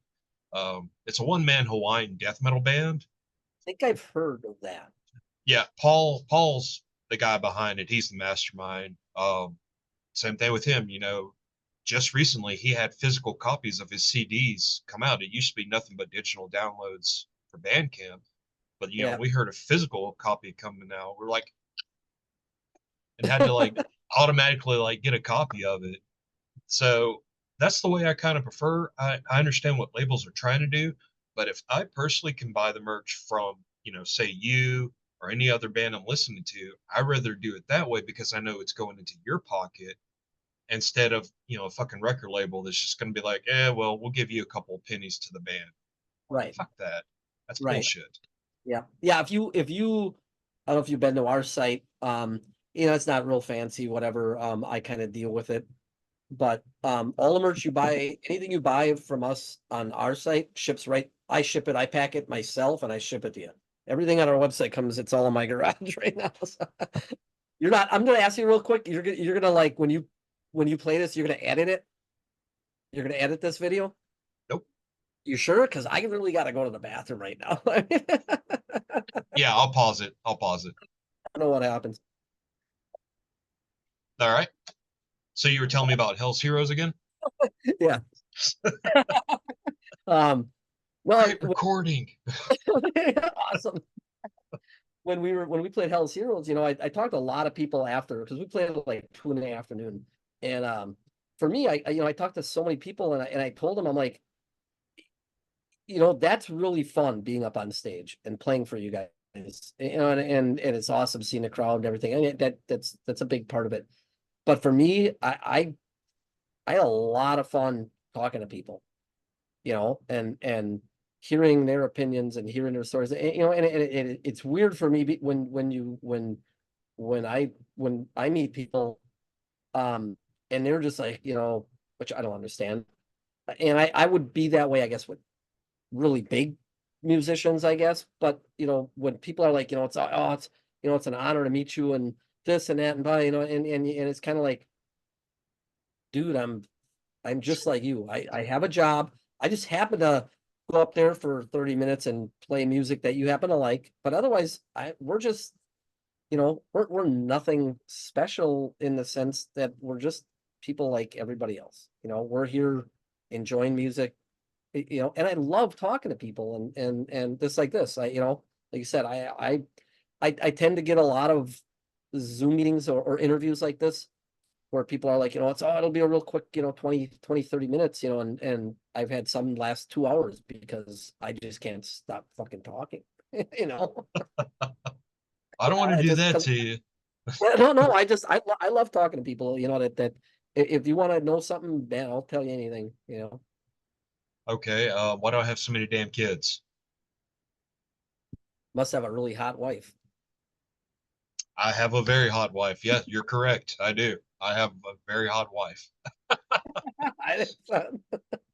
It's a one-man Hawaiian death metal band. I think I've heard of that. Yeah, Paul's the guy behind it. He's the mastermind. Same thing with him. Just recently he had physical copies of his CDs come out. It used to be nothing but digital downloads for Bandcamp, but Yeah. we heard a physical copy coming out. We're like, and had to like automatically like get a copy of it. So that's the way I kind of prefer. I understand what labels are trying to do, but if I personally can buy the merch from, say you or any other band I'm listening to, I'd rather do it that way because I know it's going into your pocket instead of, a fucking record label that's just going to be like, well, we'll give you a couple of pennies to the band. Right. Fuck that. That's Right. bullshit. Yeah. Yeah. If you I don't know if you've been to our site. It's not real fancy, whatever. I kind of deal with it. But all the merch you buy, anything you buy from us on our site ships right. I ship it, I pack it myself, and I ship it to you. Everything on our website it's all in my garage right now. So I'm gonna ask you real quick. You're gonna like when you play this, you're gonna edit it. You're gonna edit this video. Nope. You sure? Because I really gotta go to the bathroom right now. I Yeah, I'll pause it. I'll pause it. don't know what happens. All right. So you were telling me about Hell's Heroes again? Yeah. Um, well, Great recording. awesome. When we played Hell's Heroes, I talked to a lot of people after because we played at like 2 in the afternoon. And for me, I talked to so many people and I told them, I'm like, that's really fun being up on stage and playing for you guys. And it's awesome seeing the crowd and everything. And that's a big part of it. But for me, I had a lot of fun talking to people, and hearing their opinions and hearing their stories. And it's weird for me when I meet people, and they're just like, which I don't understand. And I would be that way, I guess, with really big musicians, I guess. But when people are like, it's an honor to meet you and this and that and blah, and it's kind of like, dude, I'm just like you. I have a job. I just happen to go up there for 30 minutes and play music that you happen to like. But otherwise, we're just, we're nothing special in the sense that we're just people like everybody else. We're here enjoying music, and I love talking to people and just like this. Like you said, I tend to get a lot of Zoom meetings or interviews like this where people are like, it'll be a real quick, 20, 30 minutes, and I've had some last 2 hours because I just can't stop fucking talking, you know? I don't want to I do just, that 'cause, to you. no, I love talking to people, that if you want to know something, man, I'll tell you anything. Okay, why do I have so many damn kids? Must have a really hot wife. I have a very hot wife. Yes, you're correct. I do. I have a very hot wife. I,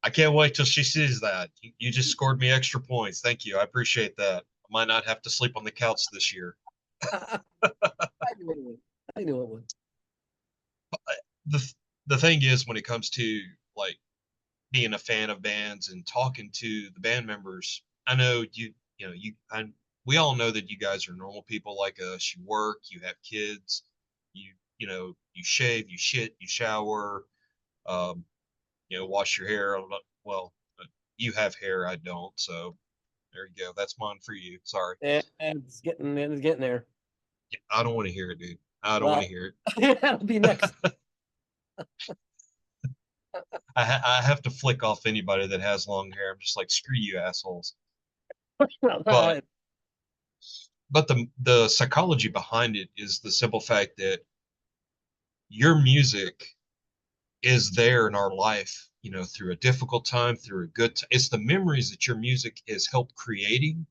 I can't wait till she sees that. You just scored me extra points. Thank you. I appreciate that. I might not have to sleep on the couch this year. I knew it would. I knew it would. The the thing is, when it comes to like being a fan of bands and talking to the band members, I know we all know that you guys are normal people like us. You work, you have kids, you shave, you shit, you shower, um, wash your hair. Well, you have hair, I don't, so there you go. That's mine for you. Sorry. And it's getting there. Yeah, I don't want to hear it, dude. I don't want to Well, hear that'll be next. it. I have to flick off anybody that has long hair. I'm just like, screw you, assholes. Well, But no, the psychology behind it is the simple fact that your music is there in our life, through a difficult time, through a good time. It's the memories that your music has helped creating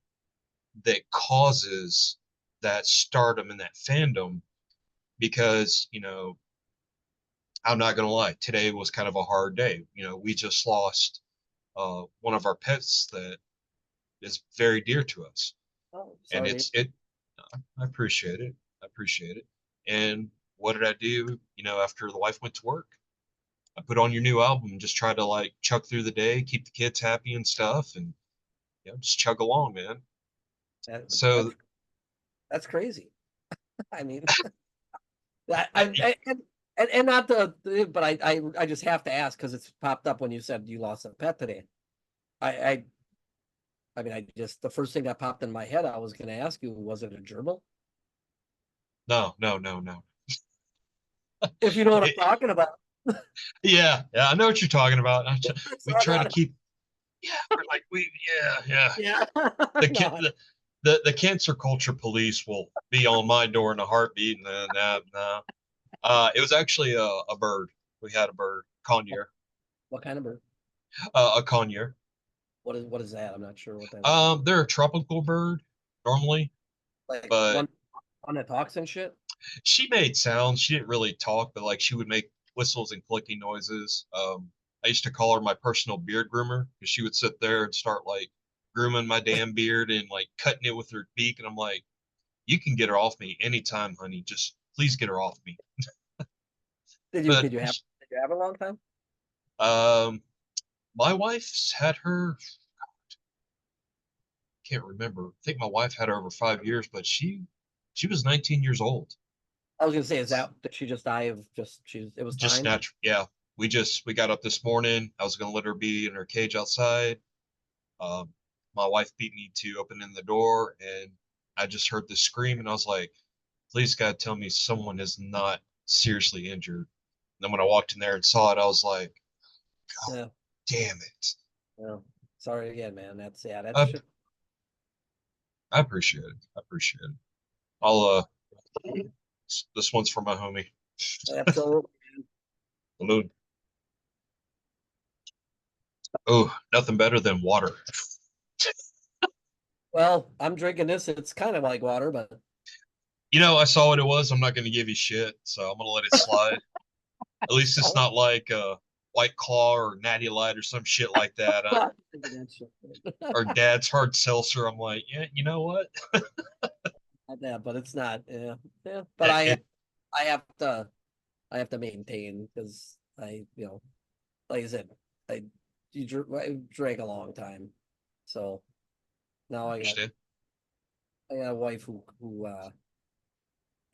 that causes that stardom and that fandom. Because I'm not gonna lie, today was kind of a hard day. We just lost one of our pets that is very dear to us, oh, and sorry. I appreciate it. I appreciate it. And what did I do? After the wife went to work, I put on your new album and just try to like chuck through the day, keep the kids happy and stuff, and just chug along, man. That, So that's that's crazy. I mean, I, I, I and not but I just have to ask because it's popped up when you said you lost a pet today. I I I mean, the first thing that popped in my head, I was going to ask you, was it a gerbil? no, no, no, no. If you know what I'm It, talking about. yeah, yeah, I know what you're talking about. That's We what try I to thought. keep, yeah, we're like yeah, yeah. Yeah. The No. the cancer culture police will be on my door in a heartbeat. Nah, nah, nah. It was actually a bird. We had a bird, conure, What kind of bird? a conure. What is that? I'm not sure what that is. They're a tropical bird normally, Like but one that talks and shit. she made sounds. She didn't really talk, but like she would make whistles and clicking noises. I used to call her my personal beard groomer because she would sit there and start like grooming my damn beard and like cutting it with her beak, and I'm like, you can get her off me anytime, honey. Just please get her off me. Did you But did you have did you have a long time? um, my wife's had her. Can't remember. I think my wife had her over 5 years, but she was 19 years old. I was gonna say, did she just die of it was Just time? natural. Yeah, we got up this morning. I was gonna let her be in her cage outside. Um, my wife beat me to opening the door, and I just heard the scream, and I was like, "Please, God, tell me someone is not seriously injured." And then when I walked in there and saw it, I was like, "God Yeah. damn it!" Yeah. Sorry again, man. That's I, shit. I appreciate it. I appreciate it. I'll this one's for my homie. Absolutely. Salute. Oh, nothing better than water. Well, I'm drinking this. It's kind of like water, but I saw what it was. I'm not going to give you shit, so I'm going to let it slide. At least it's so not like White Claw or Natty Light or some shit like that, or Dad's Hard Seltzer. I'm like, yeah, you know what? Yeah, but it's not. Yeah, yeah. But It, it I have to, I have to maintain because like I said, I I drank a long time, so now understand. I got a wife who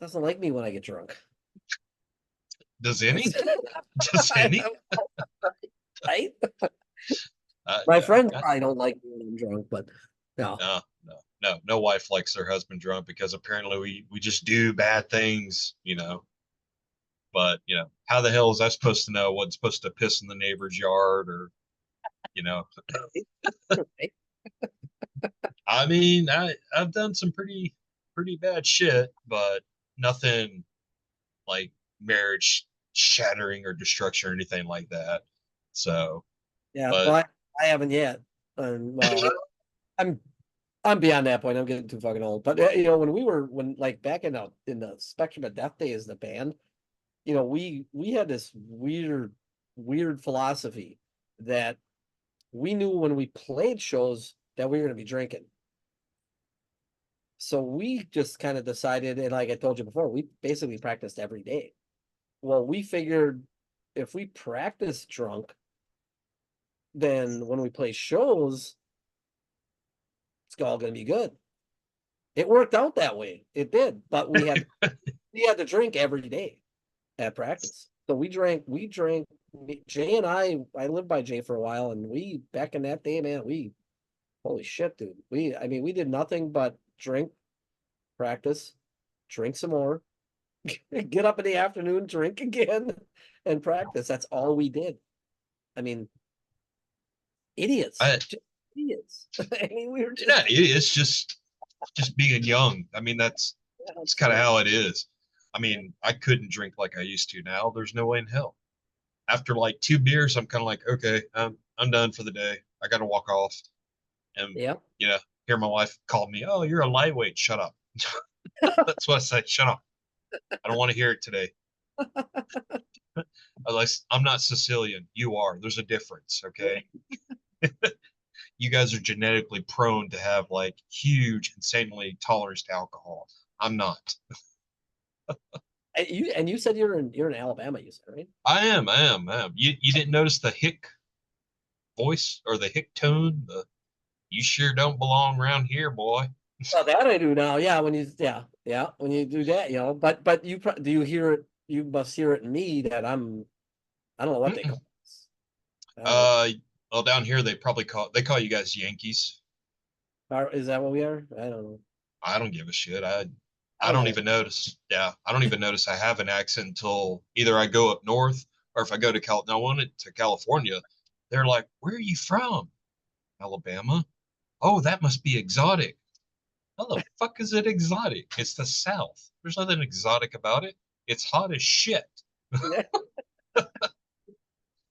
doesn't like me when I get drunk. Does any? Does any? Right? My Yeah. friends probably don't like me when I'm drunk, but no. No, no wife likes their husband drunk because apparently we just do bad things, But how the hell is I supposed to know what's supposed to piss in the neighbor's yard or you know? I mean, I've done some pretty bad shit, but nothing like marriage shattering or destruction or anything like that. So, Yeah, but well, I haven't yet. Well, I'm I'm beyond that point. I'm getting too fucking old. But when like back in the Spectrum of Death days, the band, we had this weird philosophy that we knew when we played shows that we were going to be drinking. So we just kind of decided, and like I told you before, we basically practiced every day. Well, we figured if we practice drunk, then when we play shows, it's all going to be good. It worked out that way. It did, but we had to drink every day at practice. So we drank. Jay and I lived by Jay for a while, and we back in that day, man, holy shit, dude. I mean, we did nothing but drink, practice, drink some more, get up in the afternoon, drink again, and practice. That's all we did. I mean, idiots, I just idiots. I mean, we were yeah, just it's just being young. I mean, that's kind of how it is. I mean, I couldn't drink like I used to now. There's no way in hell. After like two beers, I'm kind of like, okay, I'm done for the day. I got to walk off. And yeah. you know, hear my wife call me, "Oh, you're a lightweight. Shut up." That's what I say. Shut up. I don't want to hear it today. I'm not Sicilian. You are. There's a difference, okay? You guys are genetically prone to have like huge, insanely tolerance to alcohol. I'm not. And you said you're in Alabama, you said, right? I am. You didn't notice the hick voice or the hick tone? You sure don't belong around here, boy. Well, that I do now. Yeah, when you do that, but do you hear it? You must hear it in me that I don't know what they call Mm-mm. this. I don't know. Uh, well, down here they call you guys Yankees. Is that what we are? I don't know. I don't give a shit. I I don't don't know. even notice. Yeah, I don't even notice I have an accent until either I go up north or if I go to Now, I went to California, they're like, "Where are you from?" Alabama. Oh, that must be exotic. How the fuck is it exotic? It's the South. There's nothing exotic about it. It's hot as shit.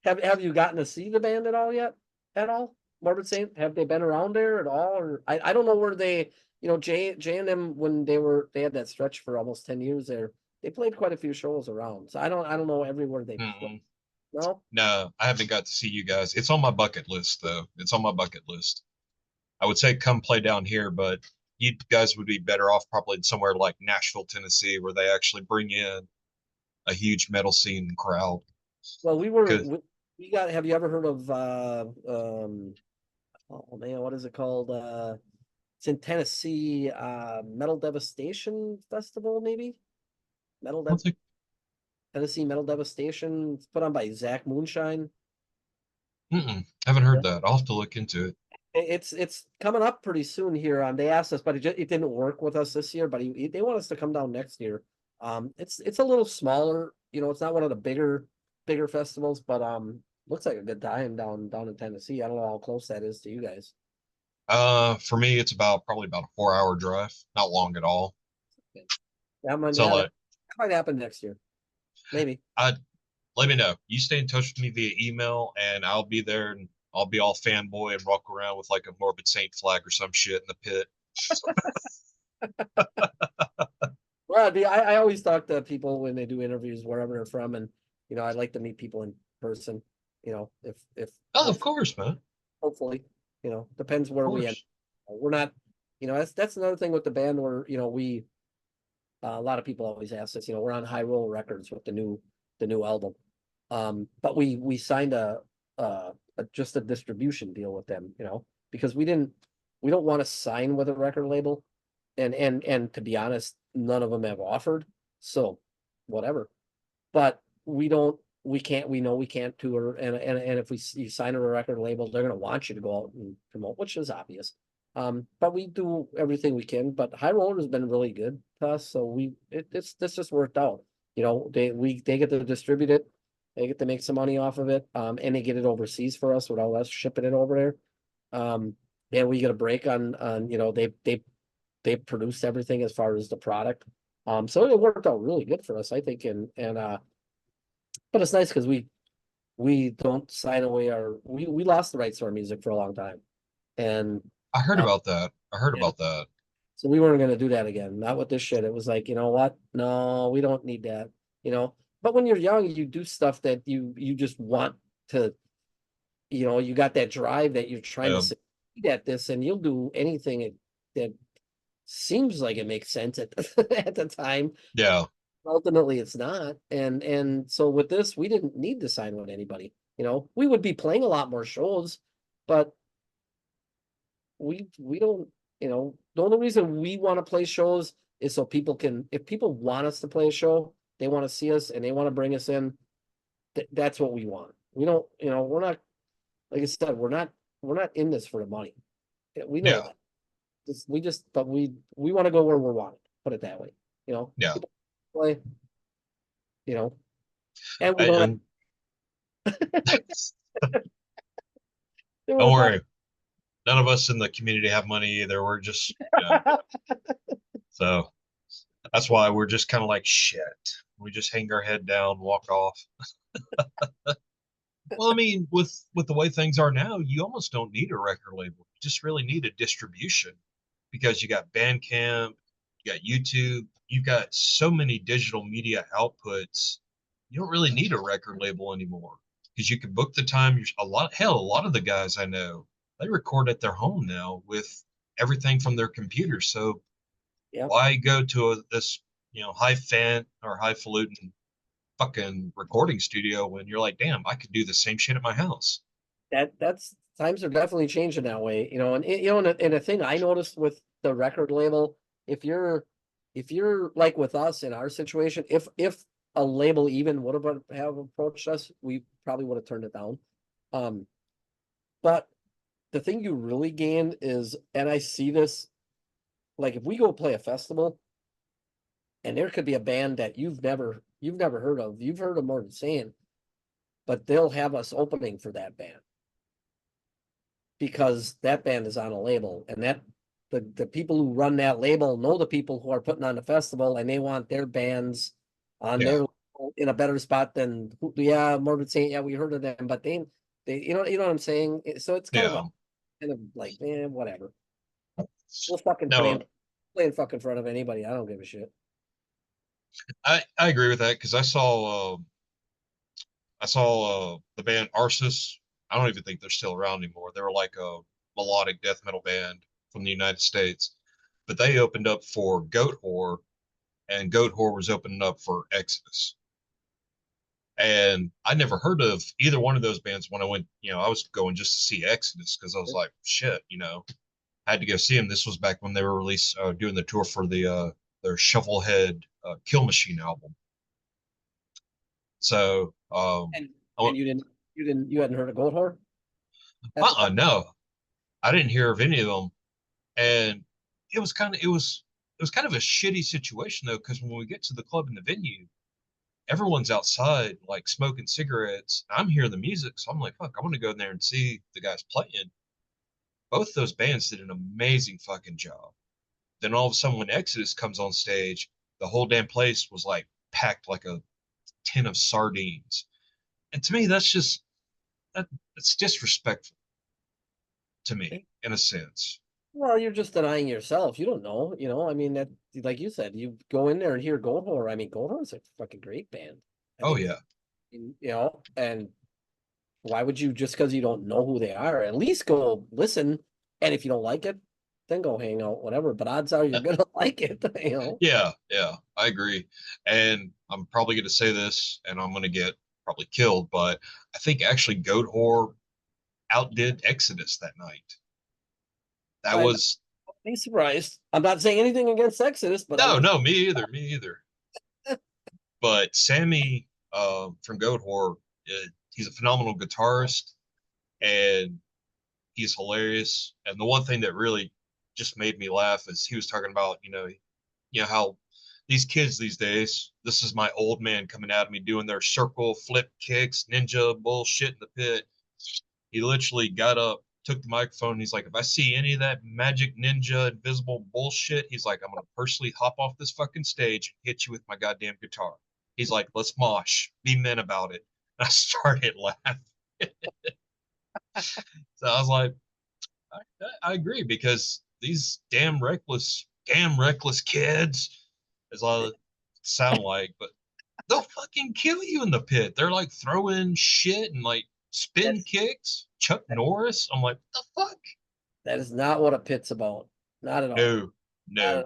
Have you gotten to see the band at all yet? At all? Morbid Saint? Have they been around there at all? Or I don't know where they, Jay and them when they had that stretch for almost 10 years there. They played quite a few shows around. So I don't know everywhere they played. Mm-mm. No? No, I haven't got to see you guys. It's on my bucket list, though. It's on my bucket list. I would say come play down here, but you guys would be better off probably in somewhere like Nashville, Tennessee, where they actually bring in a huge metal scene crowd. Well, Because we got, have you ever heard of oh man, what is it called? It's in Tennessee, Metal Devastation Festival, maybe? Metal I don't Dev think Tennessee Metal Devastation. It's put on by Zach Moonshine. haven't Yeah. heard that. I'll have to look into it. It's coming up pretty soon here. They asked us, but it didn't work with us this year. But they want us to come down next year. It's a little smaller. It's not one of the bigger festivals, but looks like a good time down in Tennessee. I don't know how close that is to you guys. For me, it's probably about a 4 hour drive. Not long at all. So That like, might happen next year, maybe. I let me know. You stay in touch with me via email, and I'll be there, and I'll be all fanboy and walk around with like a Morbid Saint flag or some shit in the pit. Well, I always talk to people when they do interviews wherever they're from, and I'd like to meet people in person. you know, if Oh, of course, man. Of hopefully, you know, depends where we end. course. We're not, you know, that's another thing with the band where, you know, a lot of people always ask us, you know, we're on High Roll Records with the new album. But we signed just a distribution deal with them, you know, because we don't want to sign with a record label. And to be honest, none of them have offered. So whatever. But we know we can't tour. And if you sign a record label, they're gonna want you to go out and promote, which is obvious. But we do everything we can. But High Roller has been really good to us, so this just worked out. You know, they get to distribute it, they get to make some money off of it, and they get it overseas for us without us shipping it over there. And we get a break on you know they produced everything as far as the product. So it worked out really good for us, I think, and but it's nice because we don't sign away we lost the rights to our music for a long time, and I heard uh, about that. I heard yeah. about that. So we weren't going to do that again. Not with this shit. It was like, you know what? No, we don't need that. You know. But when you're young, you do stuff that you just want to. You know, you got that drive that you're trying to Um, succeed at this, and you'll do anything that seems like it makes sense at at the time. yeah, Ultimately, it's not. And so with this, we didn't need to sign with anybody. You know, we would be playing a lot more shows, but we don't, you know, the only reason we want to play shows is so people can, if people want us to play a show, they want to see us and they want to bring us in, that's what we want. We don't, you know, we're not, like I said, we're not in this for the money. We know yeah, that. But we want to go where we're wanted, put it that way. You know, yeah. people play, you know, and we don't And have, don't worry, none of us in the community have money either. We're just, so that's why we're just kind of like shit. We just hang our head down, walk off. Well, I mean, with the way things are now, you almost don't need a record label. You just really need a distribution because you got Bandcamp, you got YouTube, you've got so many digital media outputs. You don't really need a record label anymore because you can book the time. A lot of the guys I know, they record at their home now with everything from their computer. So yeah. why go to this, high fan or highfalutin fucking recording studio when you're like, damn, I could do the same shit at my house. That's times are definitely changing that way, you know, and you know, and a thing I noticed with the record label, if you're like with us in our situation, if a label even would have approached us, we probably would have turned it down. Um, but the thing you really gain is, and I see this, like if we go play a festival, and there could be a band that you've never heard of, you've heard of Morbid Saint, but they'll have us opening for that band because that band is on a label, and that the people who run that label know the people who are putting on the festival, and they want their bands on Yeah, their in a better spot than, yeah, Morbid Saint, yeah, we heard of them, but they you know what I'm saying. So it's yeah. kind of like, whatever. We'll fucking No, play in fucking front of anybody. I don't give a shit. I agree with that because I saw the band Arsis. I don't even think they're still around anymore. They were like a melodic death metal band from the United States, but they opened up for Goat Whore, and Goat Whore was opening up for Exodus. And I never heard of either one of those bands when I went. I was going just to see Exodus because I was like, shit, I had to go see them. This was back when they were doing the tour for their Shovelhead Kill Machine album. So, And I went, you hadn't heard of Gold Whore at the time? no, I didn't hear of any of them, and it was kind of a shitty situation though, because when we get to the club and the venue, everyone's outside like smoking cigarettes. I'm hearing the music, so I'm like, fuck, I want to go in there and see the guys playing. Both those bands did an amazing fucking job. Then all of a sudden, when Exodus comes on stage, the whole damn place was like packed like a tin of sardines. And to me, that's disrespectful to me in a sense. Well, you're just denying yourself. You don't know, you know. I mean, that, like you said, you go in there and hear Gold Whore. I mean, Gold Whore is a fucking great band. I Oh think, yeah, you know, and Why would you, just because you don't know who they are, at least go listen. And if you don't like it, then go hang out, whatever. But odds are you're gonna like it, you know. Yeah, yeah, I agree. And I'm probably going to say this, and I'm going to get probably killed, but I think actually Goat Whore outdid Exodus that night. That I'd was be surprised. I'm not saying anything against Exodus, but I no, would. no, me either, me either. But Sammy from Goat Whore, he's a phenomenal guitarist, and he's hilarious. And the one thing that really just made me laugh is he was talking about, how these kids these days, this is my old man coming at me doing their circle flip kicks, ninja bullshit in the pit. He literally got up, took the microphone, and he's like, if I see any of that magic ninja invisible bullshit, he's like, I'm gonna personally hop off this fucking stage and hit you with my goddamn guitar. He's like, let's mosh, be men about it. And I started laughing. So I was like, I agree because these damn reckless kids, as I sound like, but they'll fucking kill you in the pit. They're like throwing shit and like spin That's kicks. Chuck Norris. I'm like, what the fuck? that is not what a pit's about. Not at all. No, Not at no.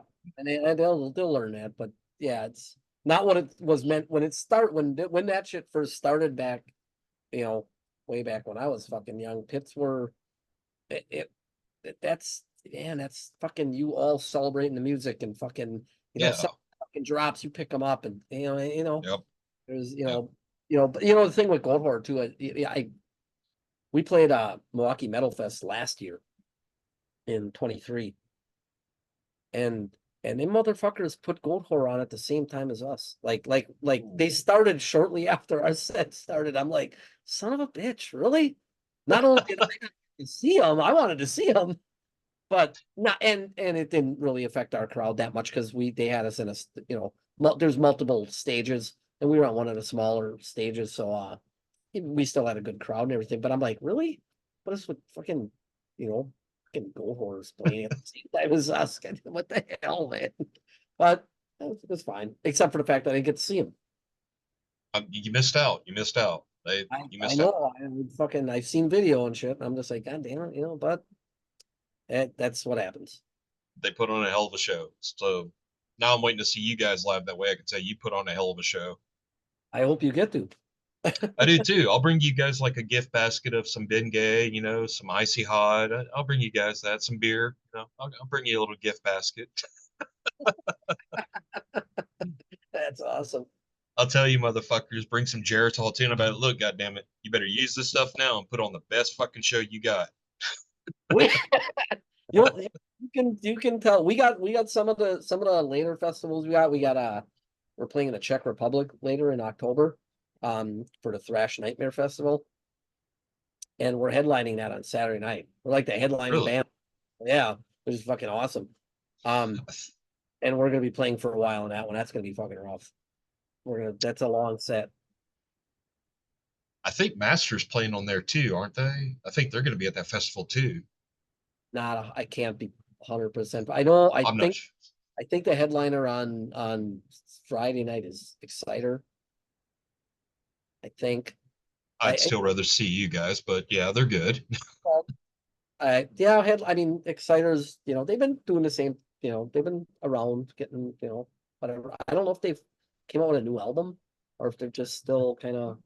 all. And they'll learn that. But yeah, it's not what it was meant when it start when that shit first started back, you know, way back when I was fucking young. Pits were it, it that's man, that's fucking you all celebrating the music and fucking, Yeah. some fucking drops, you pick them up and Yep. there's Yep. but the thing with Gold Horror too, we played Milwaukee Metal Fest last year in 23, and them motherfuckers put Gold Horror on at the same time as us. Like they started shortly after our set started. I'm like, son of a bitch, really? Not only did I not get to see them, I wanted to see them, but not, and it didn't really affect our crowd that much because they had us in a there's multiple stages and we were on one of the smaller stages, so we still had a good crowd and everything. But I'm like, really? What is with fucking fucking Gold Horrors playing at the same time as us? What the hell, man? But it was fine, except for the fact that I didn't get to see him. You missed out. You missed out. You I missed out. know, I've seen video and shit. And I'm just like, God damn it, but that's what happens. They put on a hell of a show. So now I'm waiting to see you guys live. That way I can tell you put on a hell of a show. I hope you get to. I do too. I'll bring you guys like a gift basket of some Bengay, some icy hot. I'll bring you guys that, some beer. I'll bring you a little gift basket. That's awesome. I'll tell you, motherfuckers, bring some Geritol too. And about it. Look, goddamn it, you better use this stuff now and put on the best fucking show you got. We, you can tell we got some of the later festivals we're playing in the Czech Republic later in October, for the Thrash Nightmare Festival, and we're headlining that on Saturday night. We're like the headlining Really? band. Yeah, which is fucking awesome. And we're gonna be playing for a while on that one. That's gonna be fucking rough. That's a long set. I think Masters playing on there too, aren't they? I think they're going to be at that festival too. I can't be 100%. I know. I'm not. I think the headliner on Friday night is Exciter. I think. I'd I still rather see you guys, but yeah, they're good. yeah, I mean, Exciters, they've been doing the same, they've been around getting, whatever. I don't know if they've came out with a new album or if they're just still kind of.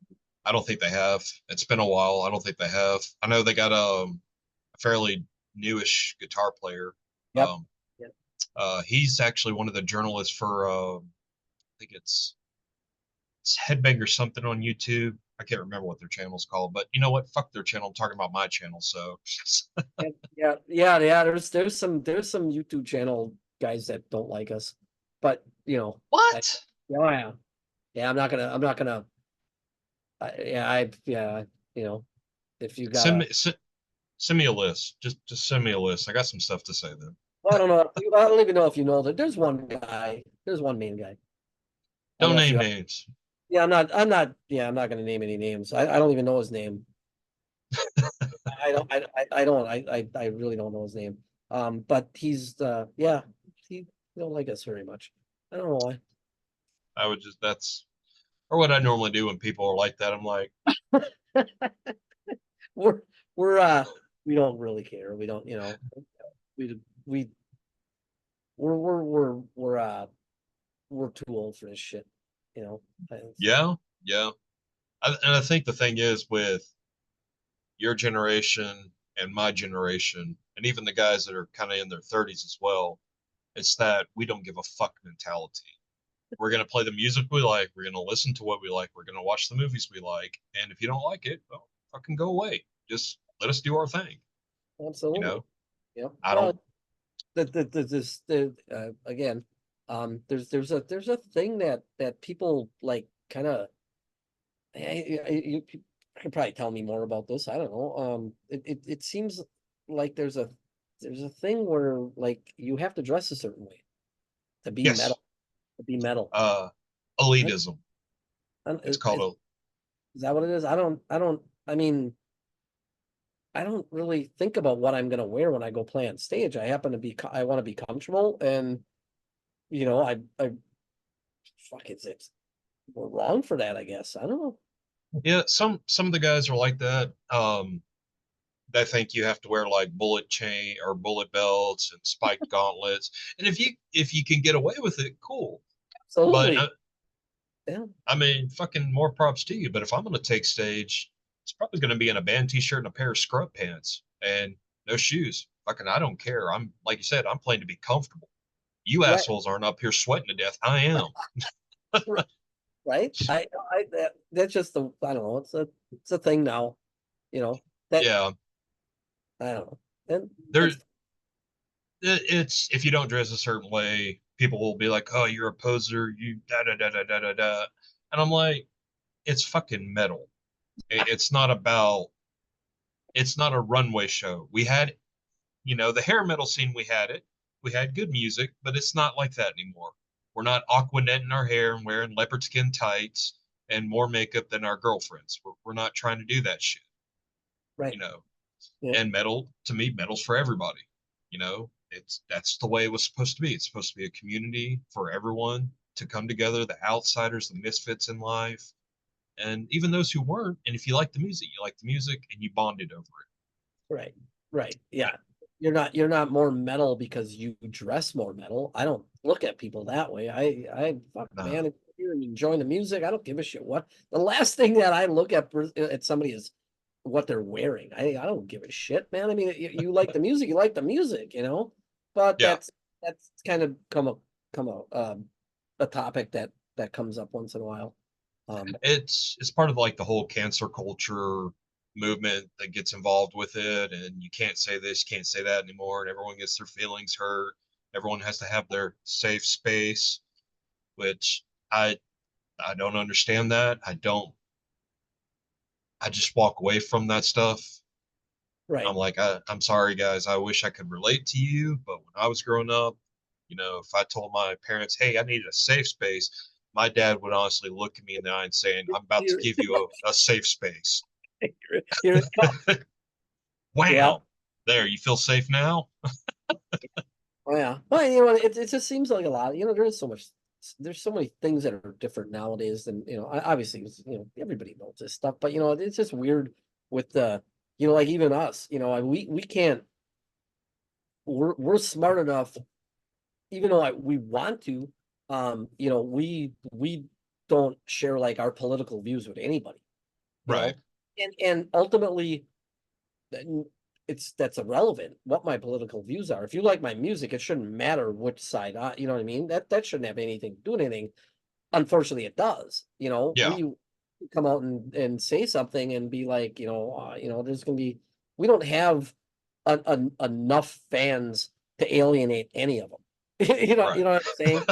I don't think they have. It's been a while. I don't think they have. I know they got a fairly newish guitar player. Yep. Um, Yep. he's actually one of the journalists for I think it's Headbanger something on YouTube. I can't remember what their channel's called, but you know what? Fuck their channel. I'm talking about my channel. So Yeah. There's some YouTube channel guys that don't like us, but what? yeah. Yeah, I'm not gonna. Yeah. If you Send gotta. me send me a list. Just send me a list. I got some stuff to say then. Well, I don't know. I don't even know if you know that there's one guy. There's one main guy. I don't Don't know if name you. names. Yeah, I'm not going to name any names. I don't even know his name. I really don't know his name. But he's yeah, he don't like us very much. I don't know why. I would just that's or what I normally do when people are like that. I'm like, we're we don't really care. We don't, we we we're too old for this shit, you know. Yeah, yeah. And I think the thing is with your generation and my generation, and even the guys that are kind of in their 30s as well, it's that we don't give a fuck mentality. We're going to play the music we like. We're going to listen to what we like. We're going to watch the movies we like. And if you don't like it, well, fucking go away. Just let us do our thing. You Absolutely. know, Yeah. I Well, don't, again, there's a thing that people like kind of, you could probably tell me more about this. I don't know. It seems like there's a thing where like you have to dress a certain way to be yes, metal, to be metal. uh, I, elitism. It's called is that what it is? I mean, I don't really think about what I'm gonna wear when I go play on stage. I want to be comfortable, and I fuck it's we're wrong for that, I guess. I don't know. yeah, some of the guys are like that. They think you have to wear like bullet chain or bullet belts and spiked gauntlets. And if you can get away with it, cool. But Absolutely. Yeah. I mean, fucking more props to you. But if I'm gonna take stage, it's probably gonna be in a band t-shirt and a pair of scrub pants and no shoes. Fucking, I don't care. I'm like you said, I'm playing to be comfortable. You Right. assholes aren't up here sweating to death. I am. Right. That's just I don't know. It's a thing now. You know that Yeah, I don't know. And there. that's It's if you don't dress a certain way, people will be like, "Oh, you're a poser." You da da da da da da da. And I'm like, it's fucking metal. It's not about. It's not a runway show. We had the hair metal scene, we had it. We had good music, but it's not like that anymore. We're not aquanetting our hair and wearing leopard skin tights and more makeup than our girlfriends. We're not trying to do that shit, you right. know. Yeah. And metal, to me, metal's for everybody. That's the way it was supposed to be. It's supposed to be a community for everyone to come together, the outsiders, the misfits in life, and even those who weren't. And if you like the music, you like the music and you bonded over it. Right. Right. Yeah. You're not more metal because you dress more metal. I don't look at people that way. I fuck man, No. if you're enjoying the music, I don't give a shit what. The last thing that I look at somebody is what they're wearing. I don't give a shit, man. I mean, you like the music, you like the music, But Yeah. that's kind of a topic that comes up once in a while. It's part of like the whole cancer culture movement that gets involved with it, and you can't say this, you can't say that anymore, and everyone gets their feelings hurt. Everyone has to have their safe space, which I don't understand that. I just walk away from that stuff. I'm Right. like, I'm sorry guys, I wish I could relate to you, but when I was growing up, if I told my parents, hey, I needed a safe space, my dad would honestly look at me in the eye and saying, I'm about to Here, give you a safe space. here it comes. Yeah. Wham! There, you feel safe now? Oh, yeah. Well, it just seems like a lot. There's so many things that are different nowadays than, obviously, everybody knows this stuff, but it's just weird with like even us, we can't, we're smart enough, even though we want to, we don't share like our political views with anybody, you Right, know, and ultimately, that's irrelevant what my political views are. If you like my music, it shouldn't matter which side you know what I mean? That shouldn't have anything to do with anything. Unfortunately, it does. yeah, We come out and say something and be like, there's gonna be we don't have enough fans to alienate any of them. You right. know what I'm saying?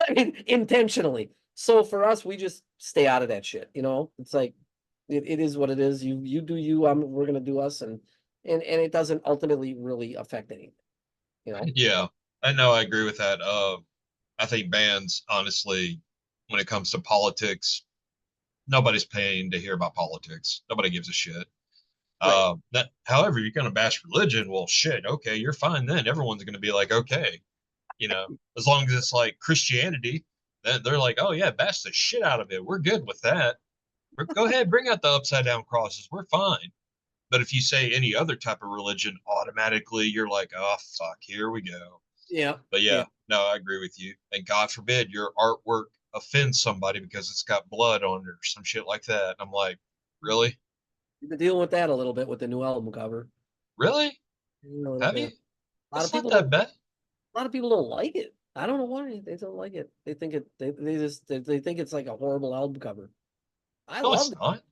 I mean, intentionally. So for us, we just stay out of that shit. It's like it is what it is. You do you. We're gonna do us, and it doesn't ultimately really affect anything. You know. Yeah, I know, I agree with that. I think bands, honestly, when it comes to politics, nobody's paying to hear about politics. Nobody gives a shit. Right. However, you're going to bash religion. Well, shit. Okay, you're fine then. Everyone's going to be like, okay, as long as it's like Christianity, then they're like, oh yeah, bash the shit out of it. We're good with that. Go ahead, bring out the upside down crosses. We're fine. But if you say any other type of religion, automatically you're like, oh fuck, here we go. Yeah, But yeah. yeah, no, I agree with you. And God forbid your artwork offends somebody because it's got blood on it or some shit like that. I'm like, really? We've been dealing with that a little bit with the new album cover. Really? A little Have bit. you? A lot of That's not people that don't. bad. A lot of people don't like it. I don't know why they don't like it. They think it. They just they think it's like a horrible album cover. I No, it's loved it. not.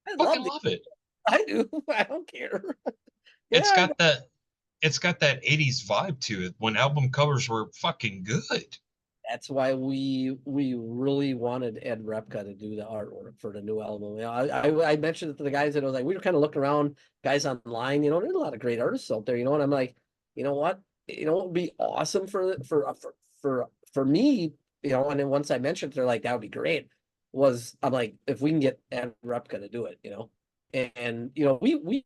I Fucking loved it. love it. I do. I don't care. It's Yeah, got that it's got that 80s vibe to it when album covers were fucking good. that's why we really wanted Ed Repka to do the artwork for the new album. You know, I mentioned it to the guys that I was like, we were kind of looking around, guys online. You know, there's a lot of great artists out there. You know, and I'm like, you know what? You know, it would be awesome for me. You know, and then once I mentioned, it, they're like, that would be great. Was I'm like, if we can get Ed Repka to do it, you know, and you know, we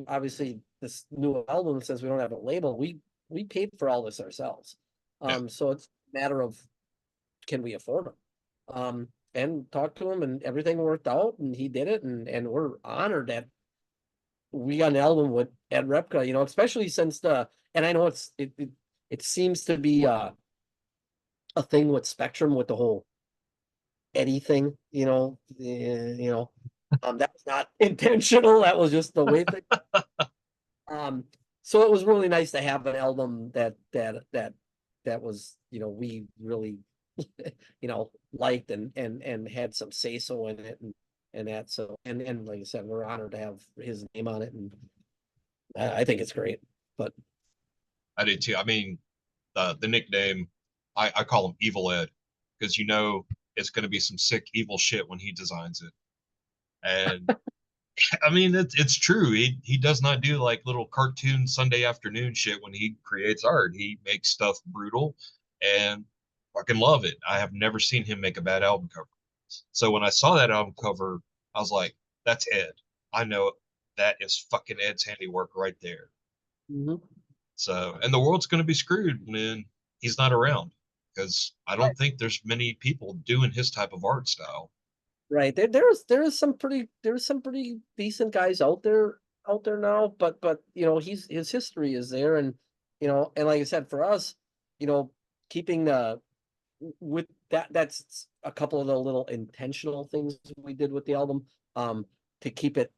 obviously this new album, since we don't have a label, we paid for all this ourselves. Yeah. So it's a matter of, can we afford them? And talked to him and everything worked out and he did it, and we're honored that we got an album with Ed Repka, you know, especially since and I know it seems to be a thing with Spectrum with the whole Eddie thing, that was not intentional. That was just the way things. So it was really nice to have an album that was, we really, liked and had some say so in it and that. So, and like I said, we're honored to have his name on it, and I think it's great. But I did too. I mean, the nickname, I call him Evil Ed because it's going to be some sick evil shit when he designs it. And I mean, it's true. He does not do like little cartoon Sunday afternoon shit when he creates art. He makes stuff brutal and fucking love it. I have never seen him make a bad album cover. So when I saw that album cover, I was like, that's Ed. I know that is fucking Ed's handiwork right there. mhm. So, and the world's going to be screwed when he's not around because I don't think there's many people doing his type of art style. Right. There's some pretty decent guys out there now, but his history is there, and and like I said, for us, keeping the with that's a couple of the little intentional things we did with the album, to keep it.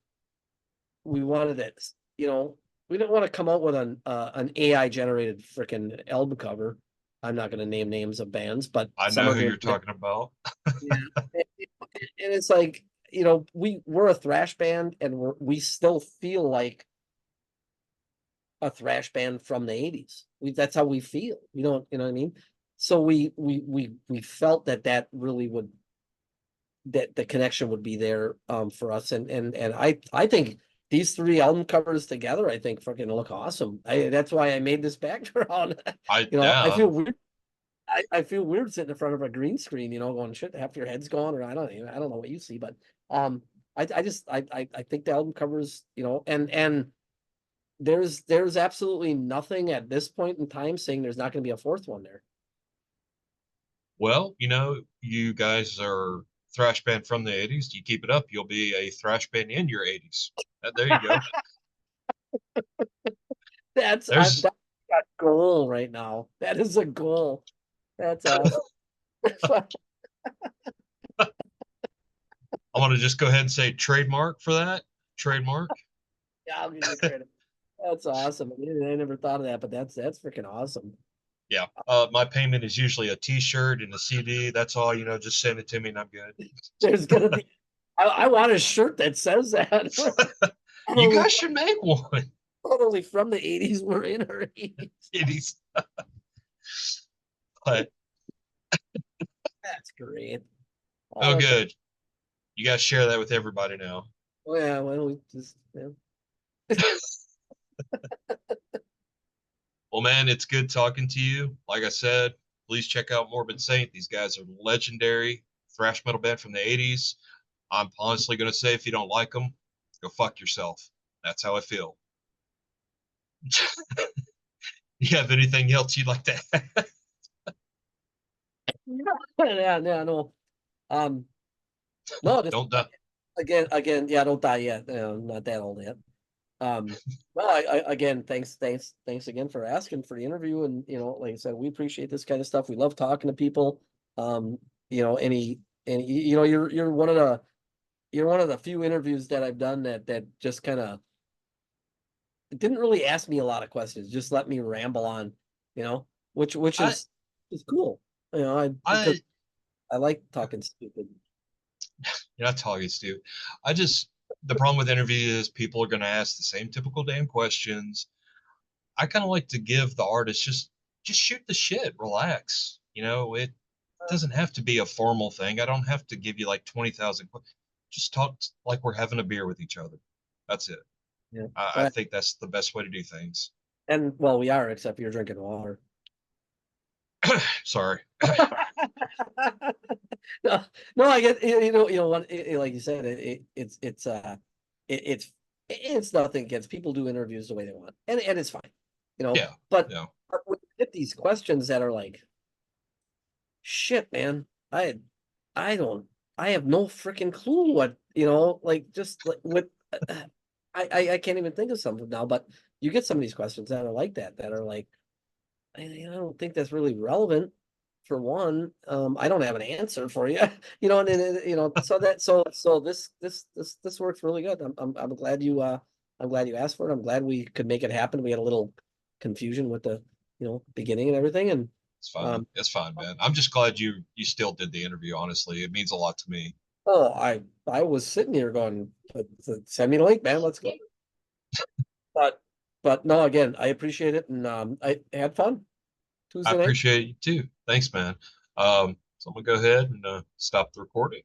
We wanted it, we didn't want to come out with an AI generated freaking album cover. I'm not going to name names of bands, but I some know are who doing you're talking about. yeah. And it's like, we're a thrash band, and we still feel like a thrash band from the 80s. That's how we feel. We don't, you know what I mean? So we felt that really would, that the connection would be there for us. And I think these three album covers together, I think freaking look awesome. That's why I made this background. I I yeah, feel weird. I feel weird sitting in front of a green screen, going, shit, half your head's gone, or I don't know what you see, but I just I think the album covers, and there's absolutely nothing at this point in time saying there's not going to be a fourth one there. well, you guys are thrash band from the 80s. You keep it up, you'll be a thrash band in your 80s. There you go. That's There's a goal right now. That is a goal. That's awesome. I want to just go ahead and say trademark for that. Trademark. Yeah, I'll give you credit. That's awesome. I never thought of that, but that's freaking awesome. Yeah. My payment is usually a t-shirt and a CD. That's all, just send it to me and I'm good. There's gonna be. I want a shirt that says that. You Totally, guys should make one. totally from the 80s. We're in our 80s. It is. But That's great. Oh, oh that's good. You guys share that with everybody now. oh, yeah. Well, we just Well, man, it's good talking to you. Like I said, please check out Morbid Saint. These guys are legendary thrash metal band from the 80s. I'm honestly going to say if you don't like them, go fuck yourself. That's how I feel. You have anything else you'd like to add? yeah, yeah, no. Um, no, just Don't die. again, yeah, don't die yet. Not that old yet. Well, again, thanks again for asking for the interview. And, like I said, we appreciate this kind of stuff. We love talking to people. Um, any, you're one of the few interviews that I've done that just kind of didn't really ask me a lot of questions, just let me ramble on, which I is cool. Because I I like talking stupid. you're not talking, Stu. I just the problem with interviews is people are going to ask the same typical damn questions. I kind of like to give the artist just shoot the shit, relax. It doesn't have to be a formal thing. I don't have to give you like 20,000. Just talk like we're having a beer with each other. That's it. Yeah. I think that's the best way to do things. And well, we are, except you're drinking water. Sorry. No, no, I get what like you said, it's nothing against people do interviews the way they want, and it's fine, Yeah. But No. when you get these questions that are like, shit, man, I don't, I have no freaking clue what like just like what I can't even think of something now, but you get some of these questions that are like that are like, I don't think that's really relevant. For one, I don't have an answer for you, and then so this works really good. I'm glad I'm glad you asked for it. I'm glad we could make it happen. We had a little confusion with the beginning and everything, and It's fine. um, It's fine, man. I'm just glad you still did the interview, honestly. It means a lot to me. oh, I was sitting here going, send me the link, man. Let's go. But but no, again, I appreciate it, and I had fun I Tuesday night. appreciate you too. Thanks, man. So I'm gonna go ahead and stop the recording.